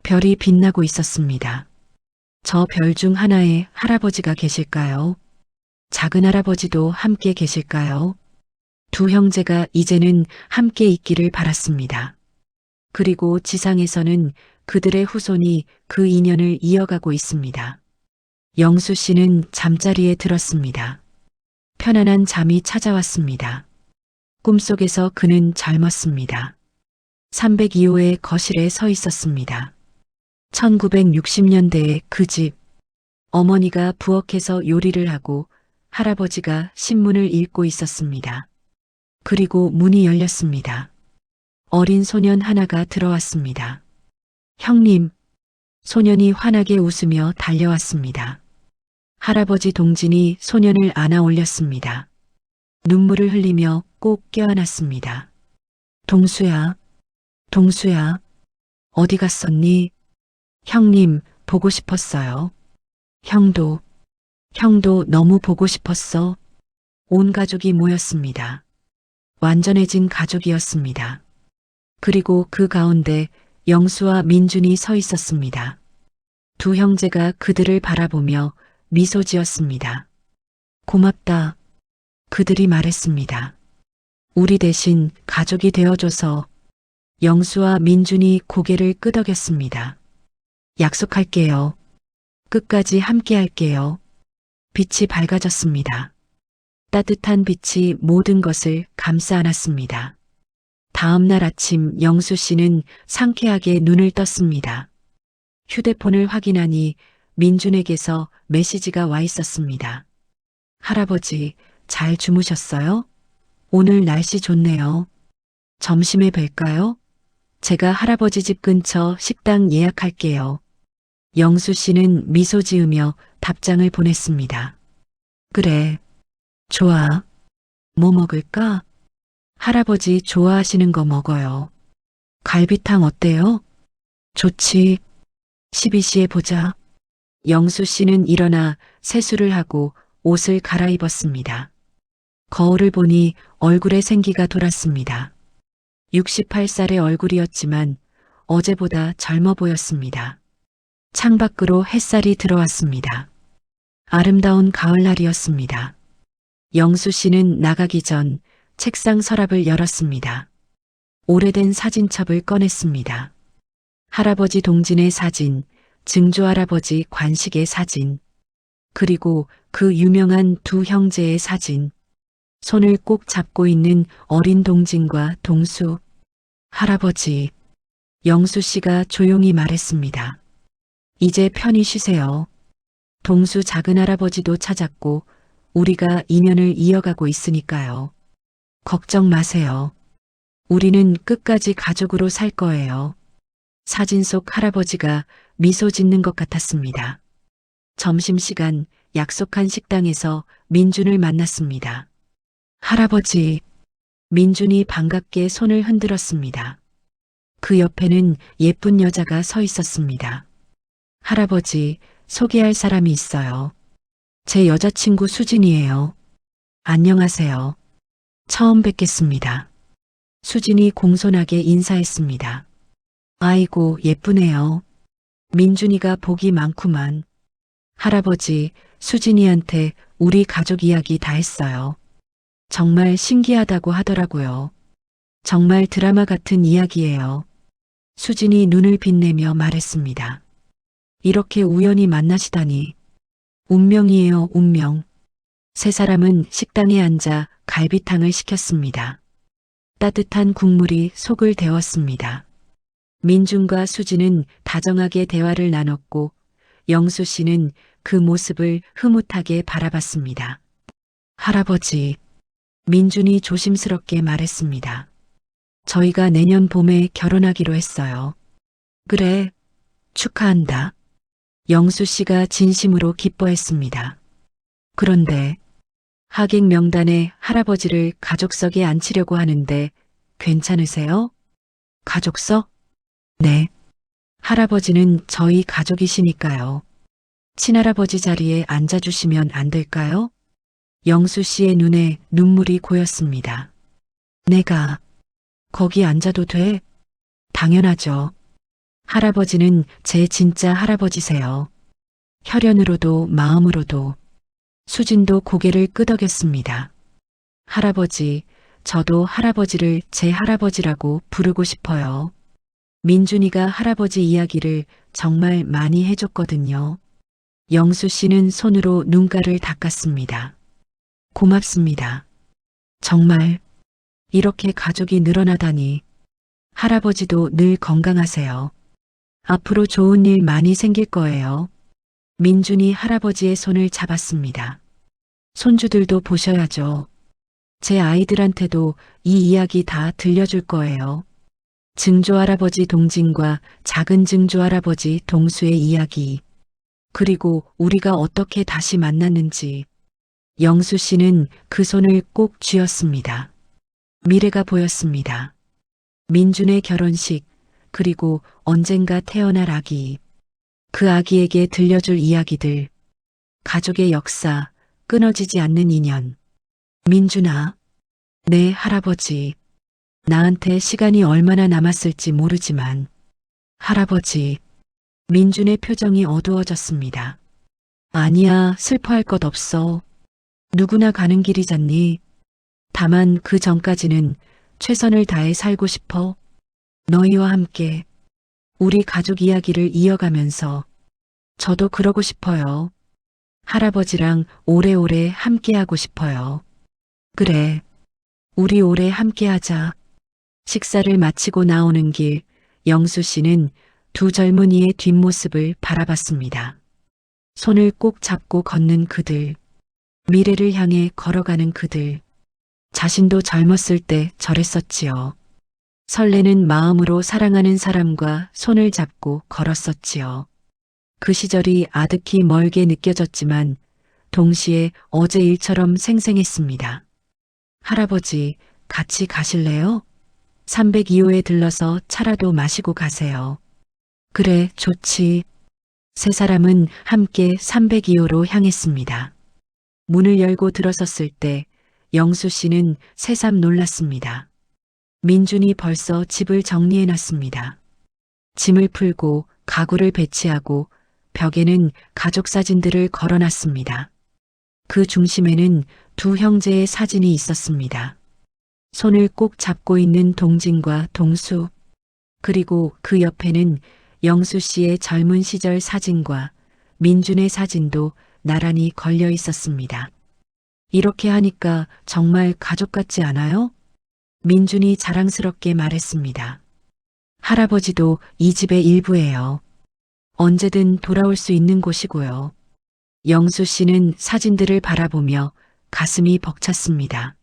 별이 빛나고 있었습니다. 저 별 중 하나에 할아버지가 계실까요? 작은 할아버지도 함께 계실까요? 두 형제가 이제는 함께 있기를 바랐습니다. 그리고 지상에서는 그들의 후손이 그 인연을 이어가고 있습니다. 영수 씨는 잠자리에 들었습니다. 편안한 잠이 찾아왔습니다. 꿈속에서 그는 젊었습니다. 302호의 거실에 서 있었습니다. 1960년대의 그 집. 어머니가 부엌에서 요리를 하고 할아버지가 신문을 읽고 있었습니다. 그리고 문이 열렸습니다. 어린 소년 하나가 들어왔습니다. 형님. 소년이 환하게 웃으며 달려왔습니다. 할아버지 동진이 소년을 안아 올렸습니다. 눈물을 흘리며 꼭 껴안았습니다. 동수야, 동수야, 어디 갔었니? 형님, 보고 싶었어요. 형도 너무 보고 싶었어. 온 가족이 모였습니다. 완전해진 가족이었습니다. 그리고 그 가운데 영수와 민준이 서 있었습니다. 두 형제가 그들을 바라보며 미소 지었습니다. 고맙다. 그들이 말했습니다. 우리 대신 가족이 되어줘서. 영수와 민준이 고개를 끄덕였습니다. 약속할게요. 끝까지 함께 할게요. 빛이 밝아졌습니다. 따뜻한 빛이 모든 것을 감싸 안았습니다. 다음 날 아침 영수 씨는 상쾌하게 눈을 떴습니다. 휴대폰을 확인하니 민준에게서 메시지가 와 있었습니다. 할아버지, 잘 주무셨어요? 오늘 날씨 좋네요. 점심에 뵐까요? 제가 할아버지 집 근처 식당 예약할게요. 영수 씨는 미소 지으며 답장을 보냈습니다. 그래, 좋아. 뭐 먹을까? 할아버지 좋아하시는 거 먹어요. 갈비탕 어때요? 좋지. 12시에 보자. 영수 씨는 일어나 세수를 하고 옷을 갈아입었습니다. 거울을 보니 얼굴에 생기가 돌았습니다. 68살의 얼굴이었지만 어제보다 젊어 보였습니다. 창밖으로 햇살이 들어왔습니다. 아름다운 가을날이었습니다. 영수 씨는 나가기 전 책상 서랍을 열었습니다. 오래된 사진첩을 꺼냈습니다. 할아버지 동진의 사진, 증조 할아버지 관식의 사진, 그리고 그 유명한 두 형제의 사진, 손을 꼭 잡고 있는 어린 동진과 동수. 할아버지, 영수 씨가 조용히 말했습니다. 이제 편히 쉬세요. 동수 작은 할아버지도 찾았고 우리가 인연을 이어가고 있으니까요. 걱정 마세요. 우리는 끝까지 가족으로 살 거예요. 사진 속 할아버지가 미소 짓는 것 같았습니다. 점심시간 약속한 식당에서 민준을 만났습니다. 할아버지, 민준이 반갑게 손을 흔들었습니다. 그 옆에는 예쁜 여자가 서 있었습니다. 할아버지, 소개할 사람이 있어요. 제 여자친구 수진이에요. 안녕하세요. 처음 뵙겠습니다. 수진이 공손하게 인사했습니다. 아이고, 예쁘네요. 민준이가 복이 많구만. 할아버지, 수진이한테 우리 가족 이야기 다 했어요. 정말 신기하다고 하더라고요. 정말 드라마 같은 이야기예요. 수진이 눈을 빛내며 말했습니다. 이렇게 우연히 만나시다니. 운명이에요, 운명. 세 사람은 식당에 앉아 갈비탕을 시켰습니다. 따뜻한 국물이 속을 데웠습니다. 민준과 수진은 다정하게 대화를 나눴고 영수 씨는 그 모습을 흐뭇하게 바라봤습니다. 할아버지, 민준이 조심스럽게 말했습니다. 저희가 내년 봄에 결혼하기로 했어요. 그래, 축하한다. 영수 씨가 진심으로 기뻐했습니다. 그런데 하객 명단에 할아버지를 가족석에 앉히려고 하는데 괜찮으세요? 가족석? 네. 할아버지는 저희 가족이시니까요. 친할아버지 자리에 앉아주시면 안 될까요? 영수 씨의 눈에 눈물이 고였습니다. 내가 거기 앉아도 돼? 당연하죠. 할아버지는 제 진짜 할아버지세요. 혈연으로도 마음으로도. 수진도 고개를 끄덕였습니다. 할아버지, 저도 할아버지를 제 할아버지라고 부르고 싶어요. 민준이가 할아버지 이야기를 정말 많이 해줬거든요. 영수 씨는 손으로 눈가를 닦았습니다. 고맙습니다. 정말 이렇게 가족이 늘어나다니. 할아버지도 늘 건강하세요. 앞으로 좋은 일 많이 생길 거예요. 민준이 할아버지의 손을 잡았습니다. 손주들도 보셔야죠. 제 아이들한테도 이 이야기 다 들려줄 거예요. 증조할아버지 동진과 작은 증조할아버지 동수의 이야기. 그리고 우리가 어떻게 다시 만났는지. 영수 씨는 그 손을 꼭 쥐었습니다. 미래가 보였습니다. 민준의 결혼식, 그리고 언젠가 태어날 아기. 그 아기에게 들려줄 이야기들. 가족의 역사, 끊어지지 않는 인연. 민준아, 내 할아버지. 나한테 시간이 얼마나 남았을지 모르지만. 할아버지. 민준의 표정이 어두워졌습니다. 아니야, 슬퍼할 것 없어. 누구나 가는 길이잖니. 다만 그 전까지는 최선을 다해 살고 싶어. 너희와 함께 우리 가족 이야기를 이어가면서. 저도 그러고 싶어요. 할아버지랑 오래오래 함께하고 싶어요. 그래, 우리 오래 함께하자. 식사를 마치고 나오는 길, 영수 씨는 두 젊은이의 뒷모습을 바라봤습니다. 손을 꼭 잡고 걷는 그들, 미래를 향해 걸어가는 그들. 자신도 젊었을 때 저랬었지요. 설레는 마음으로 사랑하는 사람과 손을 잡고 걸었었지요. 그 시절이 아득히 멀게 느껴졌지만 동시에 어제 일처럼 생생했습니다. 할아버지, 같이 가실래요? 302호에 들러서 차라도 마시고 가세요. 그래, 좋지. 세 사람은 함께 302호로 향했습니다. 문을 열고 들어섰을 때 영수 씨는 새삼 놀랐습니다. 민준이 벌써 집을 정리해놨습니다. 짐을 풀고 가구를 배치하고 벽에는 가족 사진들을 걸어놨습니다. 그 중심에는 두 형제의 사진이 있었습니다. 손을 꼭 잡고 있는 동진과 동수, 그리고 그 옆에는 영수 씨의 젊은 시절 사진과 민준의 사진도 나란히 걸려 있었습니다. 이렇게 하니까 정말 가족 같지 않아요? 민준이 자랑스럽게 말했습니다. 할아버지도 이 집의 일부예요. 언제든 돌아올 수 있는 곳이고요. 영수 씨는 사진들을 바라보며 가슴이 벅찼습니다.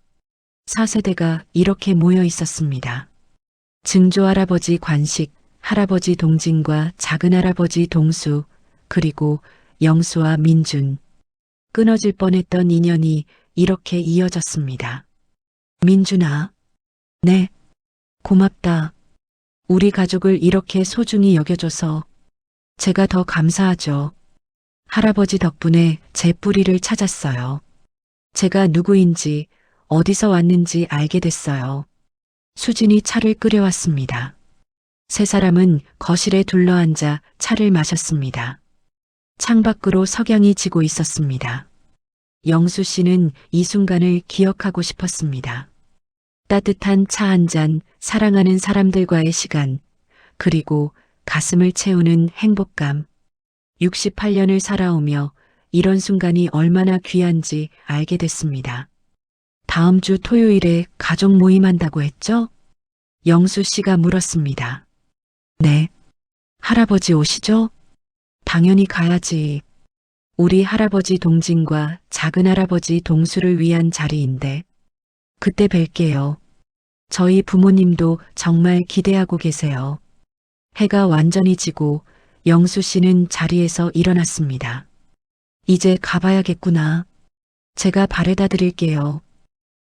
4세대가 이렇게 모여 있었습니다. 증조할아버지 관식, 할아버지 동진과 작은할아버지 동수, 그리고 영수와 민준. 끊어질 뻔했던 인연이 이렇게 이어졌습니다. 민준아. 네. 고맙다. 우리 가족을 이렇게 소중히 여겨줘서 제가 더 감사하죠. 할아버지 덕분에 제 뿌리를 찾았어요. 제가 누구인지 어디서 왔는지 알게 됐어요. 수진이 차를 끓여왔습니다. 세 사람은 거실에 둘러앉아 차를 마셨습니다. 창밖으로 석양이 지고 있었습니다. 영수 씨는 이 순간을 기억하고 싶었습니다. 따뜻한 차 한 잔, 사랑하는 사람들과의 시간, 그리고 가슴을 채우는 행복감. 68년을 살아오며 이런 순간이 얼마나 귀한지 알게 됐습니다. 다음 주 토요일에 가족 모임한다고 했죠? 영수 씨가 물었습니다. 네. 할아버지 오시죠? 당연히 가야지. 우리 할아버지 동진과 작은할아버지 동수를 위한 자리인데. 그때 뵐게요. 저희 부모님도 정말 기대하고 계세요. 해가 완전히 지고 영수 씨는 자리에서 일어났습니다. 이제 가봐야겠구나. 제가 바래다 드릴게요.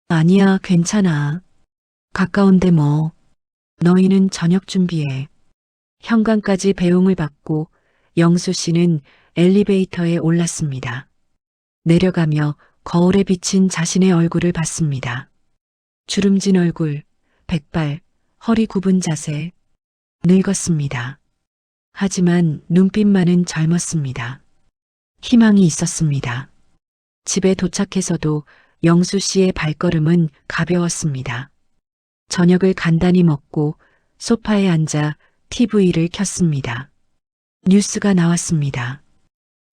아니야, 괜찮아. 가까운데 뭐. 너희는 저녁 준비해. 현관까지 배웅을 받고 영수 씨는 엘리베이터에 올랐습니다. 내려가며 거울에 비친 자신의 얼굴을 봤습니다. 주름진 얼굴, 백발, 허리 굽은 자세. 늙었습니다. 하지만 눈빛만은 젊었습니다. 희망이 있었습니다. 집에 도착해서도 영수 씨의 발걸음은 가벼웠습니다. 저녁을 간단히 먹고 소파에 앉아 TV를 켰습니다. 뉴스가 나왔습니다.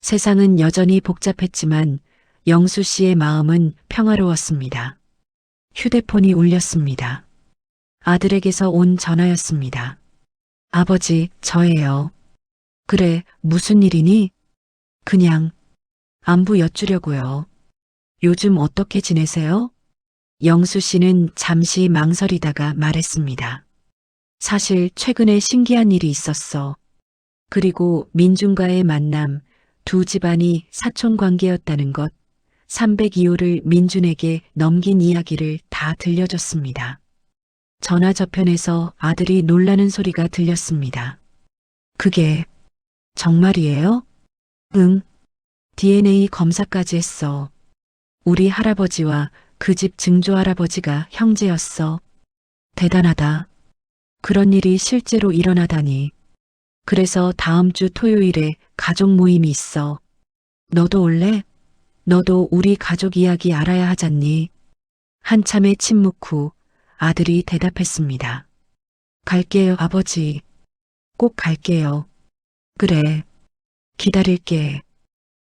세상은 여전히 복잡했지만 영수 씨의 마음은 평화로웠습니다. 휴대폰이 울렸습니다. 아들에게서 온 전화였습니다. 아버지, 저예요. 그래, 무슨 일이니? 그냥 안부 여쭈려고요. 요즘 어떻게 지내세요? 영수 씨는 잠시 망설이다가 말했습니다. 사실 최근에 신기한 일이 있었어. 그리고 민준과의 만남, 두 집안이 사촌 관계였다는 것, 302호를 민준에게 넘긴 이야기를 다 들려줬습니다. 전화 저편에서 아들이 놀라는 소리가 들렸습니다. 그게 정말이에요? 응. DNA 검사까지 했어. 우리 할아버지와 그 집 증조할아버지가 형제였어. 대단하다. 그런 일이 실제로 일어나다니. 그래서 다음 주 토요일에 가족 모임이 있어. 너도 올래? 너도 우리 가족 이야기 알아야 하잖니. 한참의 침묵 후 아들이 대답했습니다. 갈게요, 아버지. 꼭 갈게요. 그래. 기다릴게.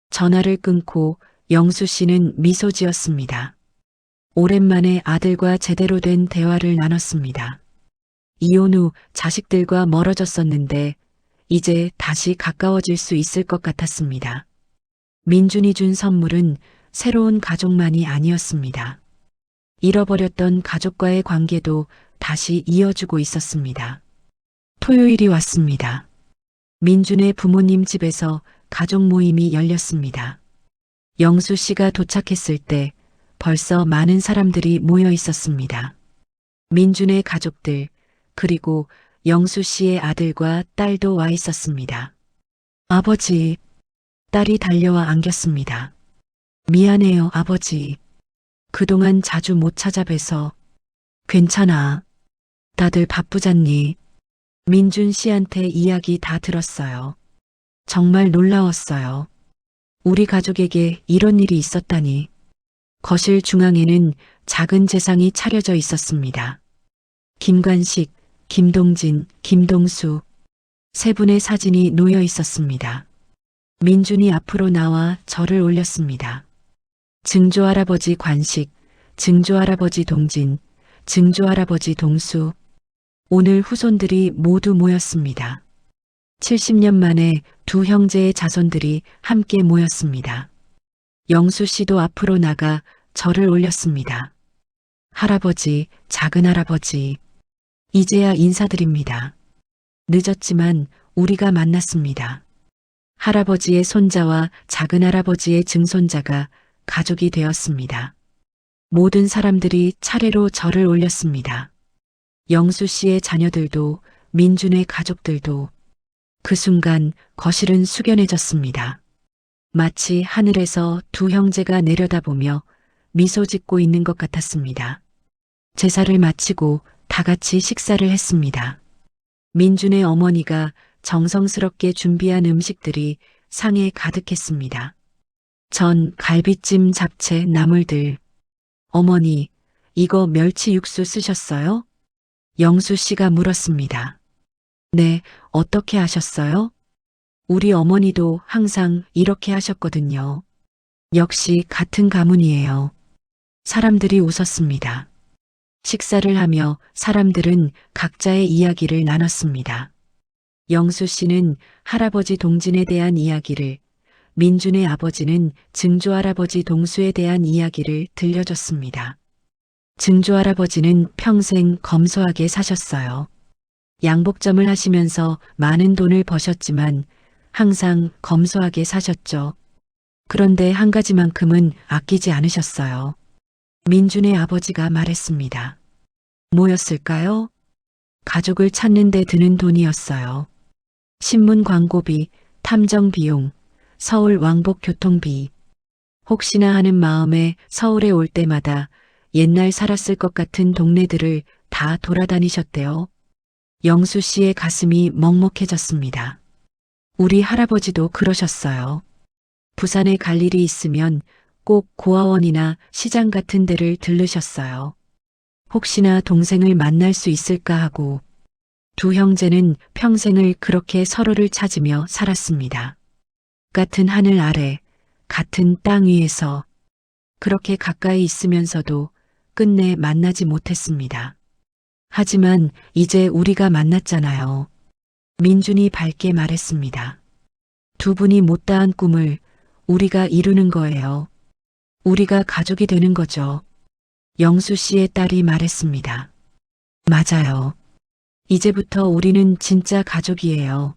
전화를 끊고 영수 씨는 미소 지었습니다. 오랜만에 아들과 제대로 된 대화를 나눴습니다. 이혼 후 자식들과 멀어졌었는데 이제 다시 가까워질 수 있을 것 같았습니다. 민준이 준 선물은 새로운 가족만이 아니었습니다. 잃어버렸던 가족과의 관계도 다시 이어주고 있었습니다. 토요일이 왔습니다. 민준의 부모님 집에서 가족 모임이 열렸습니다. 영수 씨가 도착했을 때 벌써 많은 사람들이 모여 있었습니다. 민준의 가족들, 그리고 영수 씨의 아들과 딸도 와 있었습니다. 아버지, 딸이 달려와 안겼습니다. 미안해요, 아버지. 그동안 자주 못 찾아뵈서. 괜찮아. 다들 바쁘잖니. 민준 씨한테 이야기 다 들었어요. 정말 놀라웠어요. 우리 가족에게 이런 일이 있었다니. 거실 중앙에는 작은 제상이 차려져 있었습니다. 김관식, 김동진, 김동수. 세 분의 사진이 놓여 있었습니다. 민준이 앞으로 나와 절을 올렸습니다. 증조할아버지 관식, 증조할아버지 동진, 증조할아버지 동수. 오늘 후손들이 모두 모였습니다. 70년 만에 두 형제의 자손들이 함께 모였습니다. 영수 씨도 앞으로 나가 절을 올렸습니다. 할아버지, 작은할아버지, 이제야 인사드립니다. 늦었지만 우리가 만났습니다. 할아버지의 손자와 작은 할아버지의 증손자가 가족이 되었습니다. 모든 사람들이 차례로 절을 올렸습니다. 영수 씨의 자녀들도 민준의 가족들도 그 순간 거실은 숙연해졌습니다. 마치 하늘에서 두 형제가 내려다보며 미소 짓고 있는 것 같았습니다. 제사를 마치고 다 같이 식사를 했습니다. 민준의 어머니가 정성스럽게 준비한 음식들이 상에 가득했습니다. 전, 갈비찜, 잡채, 나물들. 어머니, 이거 멸치 육수 쓰셨어요? 영수 씨가 물었습니다. 네, 어떻게 하셨어요? 우리 어머니도 항상 이렇게 하셨거든요. 역시 같은 가문이에요. 사람들이 웃었습니다. 식사를 하며 사람들은 각자의 이야기를 나눴습니다. 영수 씨는 할아버지 동진에 대한 이야기를, 민준의 아버지는 증조할아버지 동수에 대한 이야기를 들려줬습니다. 증조할아버지는 평생 검소하게 사셨어요. 양복점을 하시면서 많은 돈을 버셨지만 항상 검소하게 사셨죠. 그런데 한 가지만큼은 아끼지 않으셨어요. 민준의 아버지가 말했습니다. 뭐였을까요? 가족을 찾는 데 드는 돈이었어요. 신문 광고비, 탐정 비용, 서울 왕복 교통비. 혹시나 하는 마음에 서울에 올 때마다 옛날 살았을 것 같은 동네들을 다 돌아다니셨대요. 영수 씨의 가슴이 먹먹해졌습니다. 우리 할아버지도 그러셨어요. 부산에 갈 일이 있으면 꼭 고아원이나 시장 같은 데를 들르셨어요. 혹시나 동생을 만날 수 있을까 하고. 두 형제는 평생을 그렇게 서로를 찾으며 살았습니다. 같은 하늘 아래, 같은 땅 위에서 그렇게 가까이 있으면서도 끝내 만나지 못했습니다. 하지만 이제 우리가 만났잖아요. 민준이 밝게 말했습니다. 두 분이 못다한 꿈을 우리가 이루는 거예요. 우리가 가족이 되는 거죠. 영수 씨의 딸이 말했습니다. 맞아요. 이제부터 우리는 진짜 가족이에요.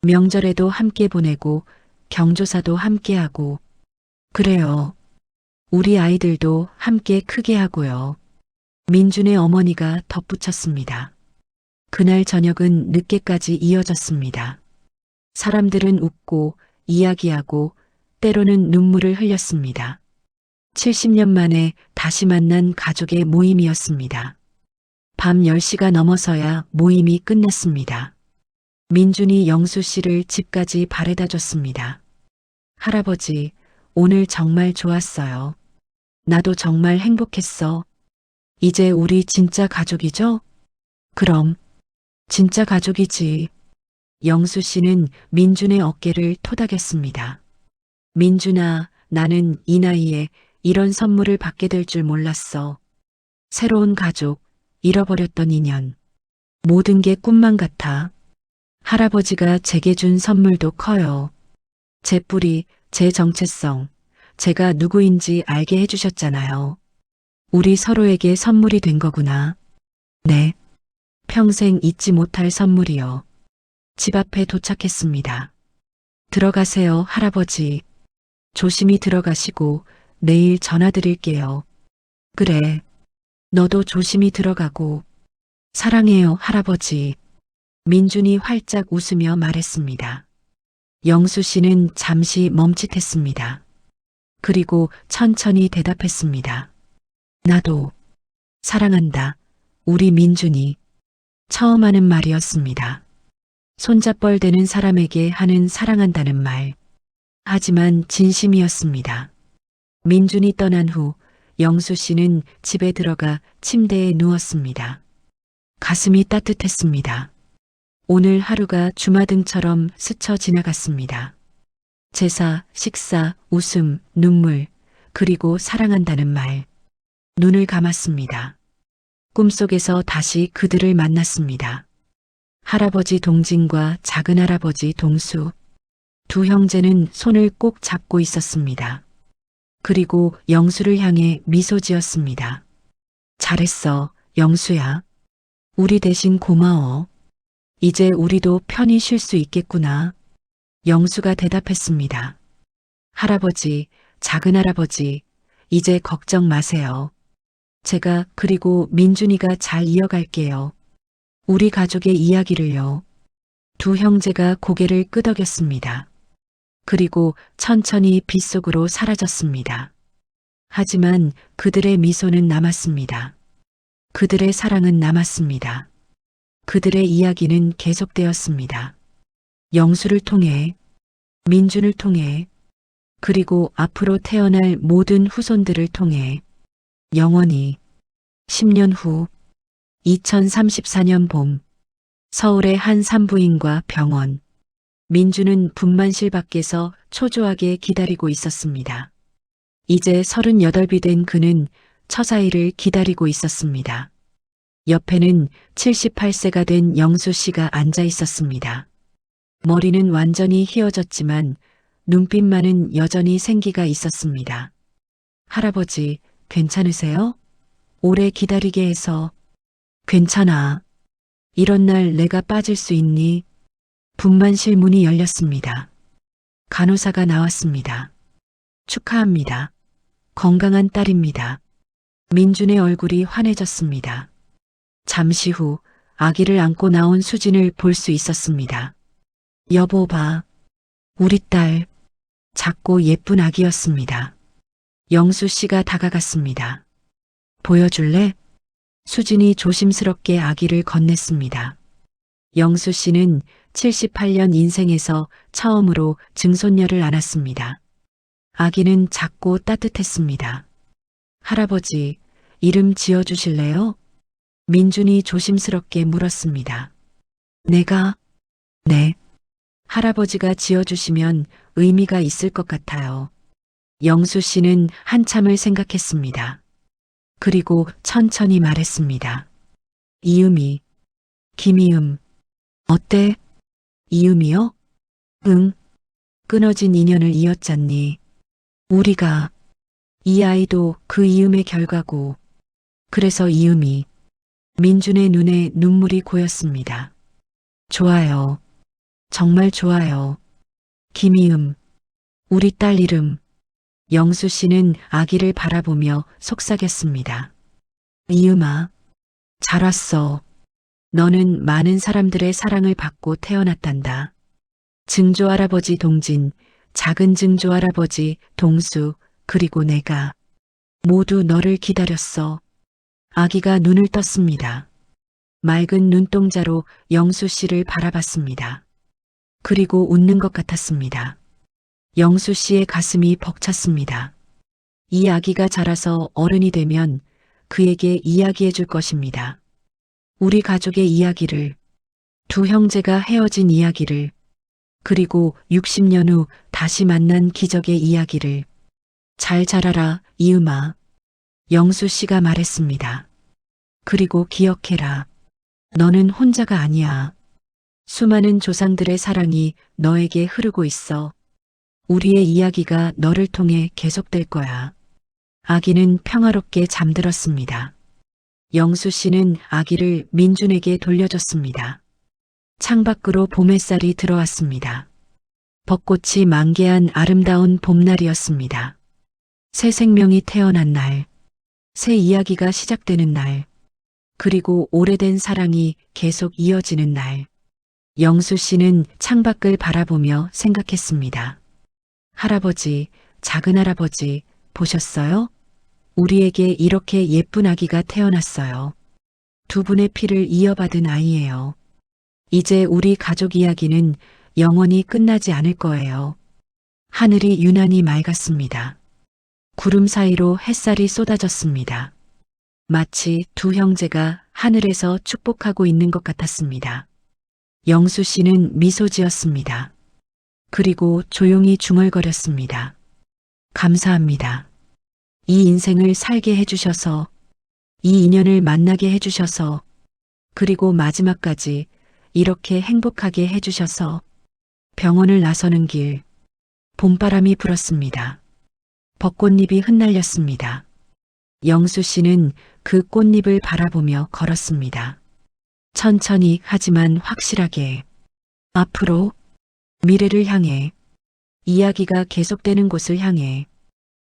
명절에도 함께 보내고 경조사도 함께 하고. 그래요. 우리 아이들도 함께 크게 하고요. 민준의 어머니가 덧붙였습니다. 그날 저녁은 늦게까지 이어졌습니다. 사람들은 웃고 이야기하고 때로는 눈물을 흘렸습니다. 70년 만에 다시 만난 가족의 모임이었습니다. 밤 10시가 넘어서야 모임이 끝났습니다. 민준이 영수 씨를 집까지 바래다 줬습니다. 할아버지, 오늘 정말 좋았어요. 나도 정말 행복했어. 이제 우리 진짜 가족이죠? 그럼, 진짜 가족이지. 영수 씨는 민준의 어깨를 토닥였습니다. 민준아, 나는 이 나이에 이런 선물을 받게 될 줄 몰랐어. 새로운 가족, 잃어버렸던 인연. 모든 게 꿈만 같아. 할아버지가 제게 준 선물도 커요. 제 뿌리, 제 정체성, 제가 누구인지 알게 해주셨잖아요. 우리 서로에게 선물이 된 거구나. 네. 평생 잊지 못할 선물이요. 집 앞에 도착했습니다. 들어가세요, 할아버지. 조심히 들어가시고 내일 전화 드릴게요. 그래. 너도 조심히 들어가고. 사랑해요, 할아버지. 민준이 활짝 웃으며 말했습니다. 영수 씨는 잠시 멈칫했습니다. 그리고 천천히 대답했습니다. 나도 사랑한다. 우리 민준이. 처음 하는 말이었습니다. 손자뻘 되는 사람에게 하는 사랑한다는 말. 하지만 진심이었습니다. 민준이 떠난 후 영수 씨는 집에 들어가 침대에 누웠습니다. 가슴이 따뜻했습니다. 오늘 하루가 주마등처럼 스쳐 지나갔습니다. 제사, 식사, 웃음, 눈물, 그리고 사랑한다는 말. 눈을 감았습니다. 꿈속에서 다시 그들을 만났습니다. 할아버지 동진과 작은 할아버지 동수. 두 형제는 손을 꼭 잡고 있었습니다. 그리고 영수를 향해 미소 지었습니다. 잘했어, 영수야. 우리 대신 고마워. 이제 우리도 편히 쉴 수 있겠구나. 영수가 대답했습니다. 할아버지, 작은할아버지, 이제 걱정 마세요. 제가 그리고 민준이가 잘 이어갈게요. 우리 가족의 이야기를요. 두 형제가 고개를 끄덕였습니다. 그리고 천천히 빗속으로 사라졌습니다. 하지만 그들의 미소는 남았습니다. 그들의 사랑은 남았습니다. 그들의 이야기는 계속되었습니다. 영수를 통해, 민준을 통해, 그리고 앞으로 태어날 모든 후손들을 통해 영원히 10년 후 2034년 봄 서울의 한 산부인과 병원 민주는 분만실 밖에서 초조하게 기다리고 있었습니다. 이제 38이 된 그는 처사일을 기다리고 있었습니다. 옆에는 78세가 된 영수 씨가 앉아 있었습니다. 머리는 완전히 휘어졌지만 눈빛만은 여전히 생기가 있었습니다. 할아버지, 괜찮으세요? 오래 기다리게 해서. 괜찮아. 이런 날 내가 빠질 수 있니? 분만실 문이 열렸습니다. 간호사가 나왔습니다. 축하합니다. 건강한 딸입니다. 민준의 얼굴이 환해졌습니다. 잠시 후 아기를 안고 나온 수진을 볼 수 있었습니다. 여보 봐. 우리 딸. 작고 예쁜 아기였습니다. 영수 씨가 다가갔습니다. 보여줄래? 수진이 조심스럽게 아기를 건넸습니다. 영수 씨는 78년 인생에서 처음으로 증손녀를 안았습니다. 아기는 작고 따뜻했습니다. 할아버지, 이름 지어주실래요? 민준이 조심스럽게 물었습니다. 내가? 네. 할아버지가 지어주시면 의미가 있을 것 같아요. 영수 씨는 한참을 생각했습니다. 그리고 천천히 말했습니다. 이음이. 김이음. 어때? 이음이요? 응. 끊어진 인연을 이었잖니. 우리가. 이 아이도 그 이음의 결과고. 그래서 이음이. 민준의 눈에 눈물이 고였습니다. 좋아요. 정말 좋아요. 김이음. 우리 딸 이름. 영수 씨는 아기를 바라보며 속삭였습니다. 이음아. 잘 왔어. 너는 많은 사람들의 사랑을 받고 태어났단다. 증조할아버지 동진, 작은 증조할아버지 동수, 그리고 내가 모두 너를 기다렸어. 아기가 눈을 떴습니다. 맑은 눈동자로 영수 씨를 바라봤습니다. 그리고 웃는 것 같았습니다. 영수 씨의 가슴이 벅찼습니다. 이 아기가 자라서 어른이 되면 그에게 이야기해 줄 것입니다. 우리 가족의 이야기를, 두 형제가 헤어진 이야기를, 그리고 60년 후 다시 만난 기적의 이야기를. 잘 자라라, 이음아. 영수 씨가 말했습니다. 그리고 기억해라. 너는 혼자가 아니야. 수많은 조상들의 사랑이 너에게 흐르고 있어. 우리의 이야기가 너를 통해 계속될 거야. 아기는 평화롭게 잠들었습니다. 영수 씨는 아기를 민준에게 돌려줬습니다. 창밖으로 봄 햇살이 들어왔습니다. 벚꽃이 만개한 아름다운 봄날이었습니다. 새 생명이 태어난 날, 새 이야기가 시작되는 날, 그리고 오래된 사랑이 계속 이어지는 날. 영수 씨는 창밖을 바라보며 생각했습니다. 할아버지, 작은할아버지, 보셨어요? 우리에게 이렇게 예쁜 아기가 태어났어요. 두 분의 피를 이어받은 아이예요. 이제 우리 가족 이야기는 영원히 끝나지 않을 거예요. 하늘이 유난히 맑았습니다. 구름 사이로 햇살이 쏟아졌습니다. 마치 두 형제가 하늘에서 축복하고 있는 것 같았습니다. 영수 씨는 미소 지었습니다. 그리고 조용히 중얼거렸습니다. 감사합니다. 이 인생을 살게 해주셔서, 이 인연을 만나게 해주셔서, 그리고 마지막까지 이렇게 행복하게 해주셔서. 병원을 나서는 길, 봄바람이 불었습니다. 벚꽃잎이 흩날렸습니다. 영수 씨는 그 꽃잎을 바라보며 걸었습니다. 천천히 하지만 확실하게. 앞으로, 미래를 향해, 이야기가 계속되는 곳을 향해.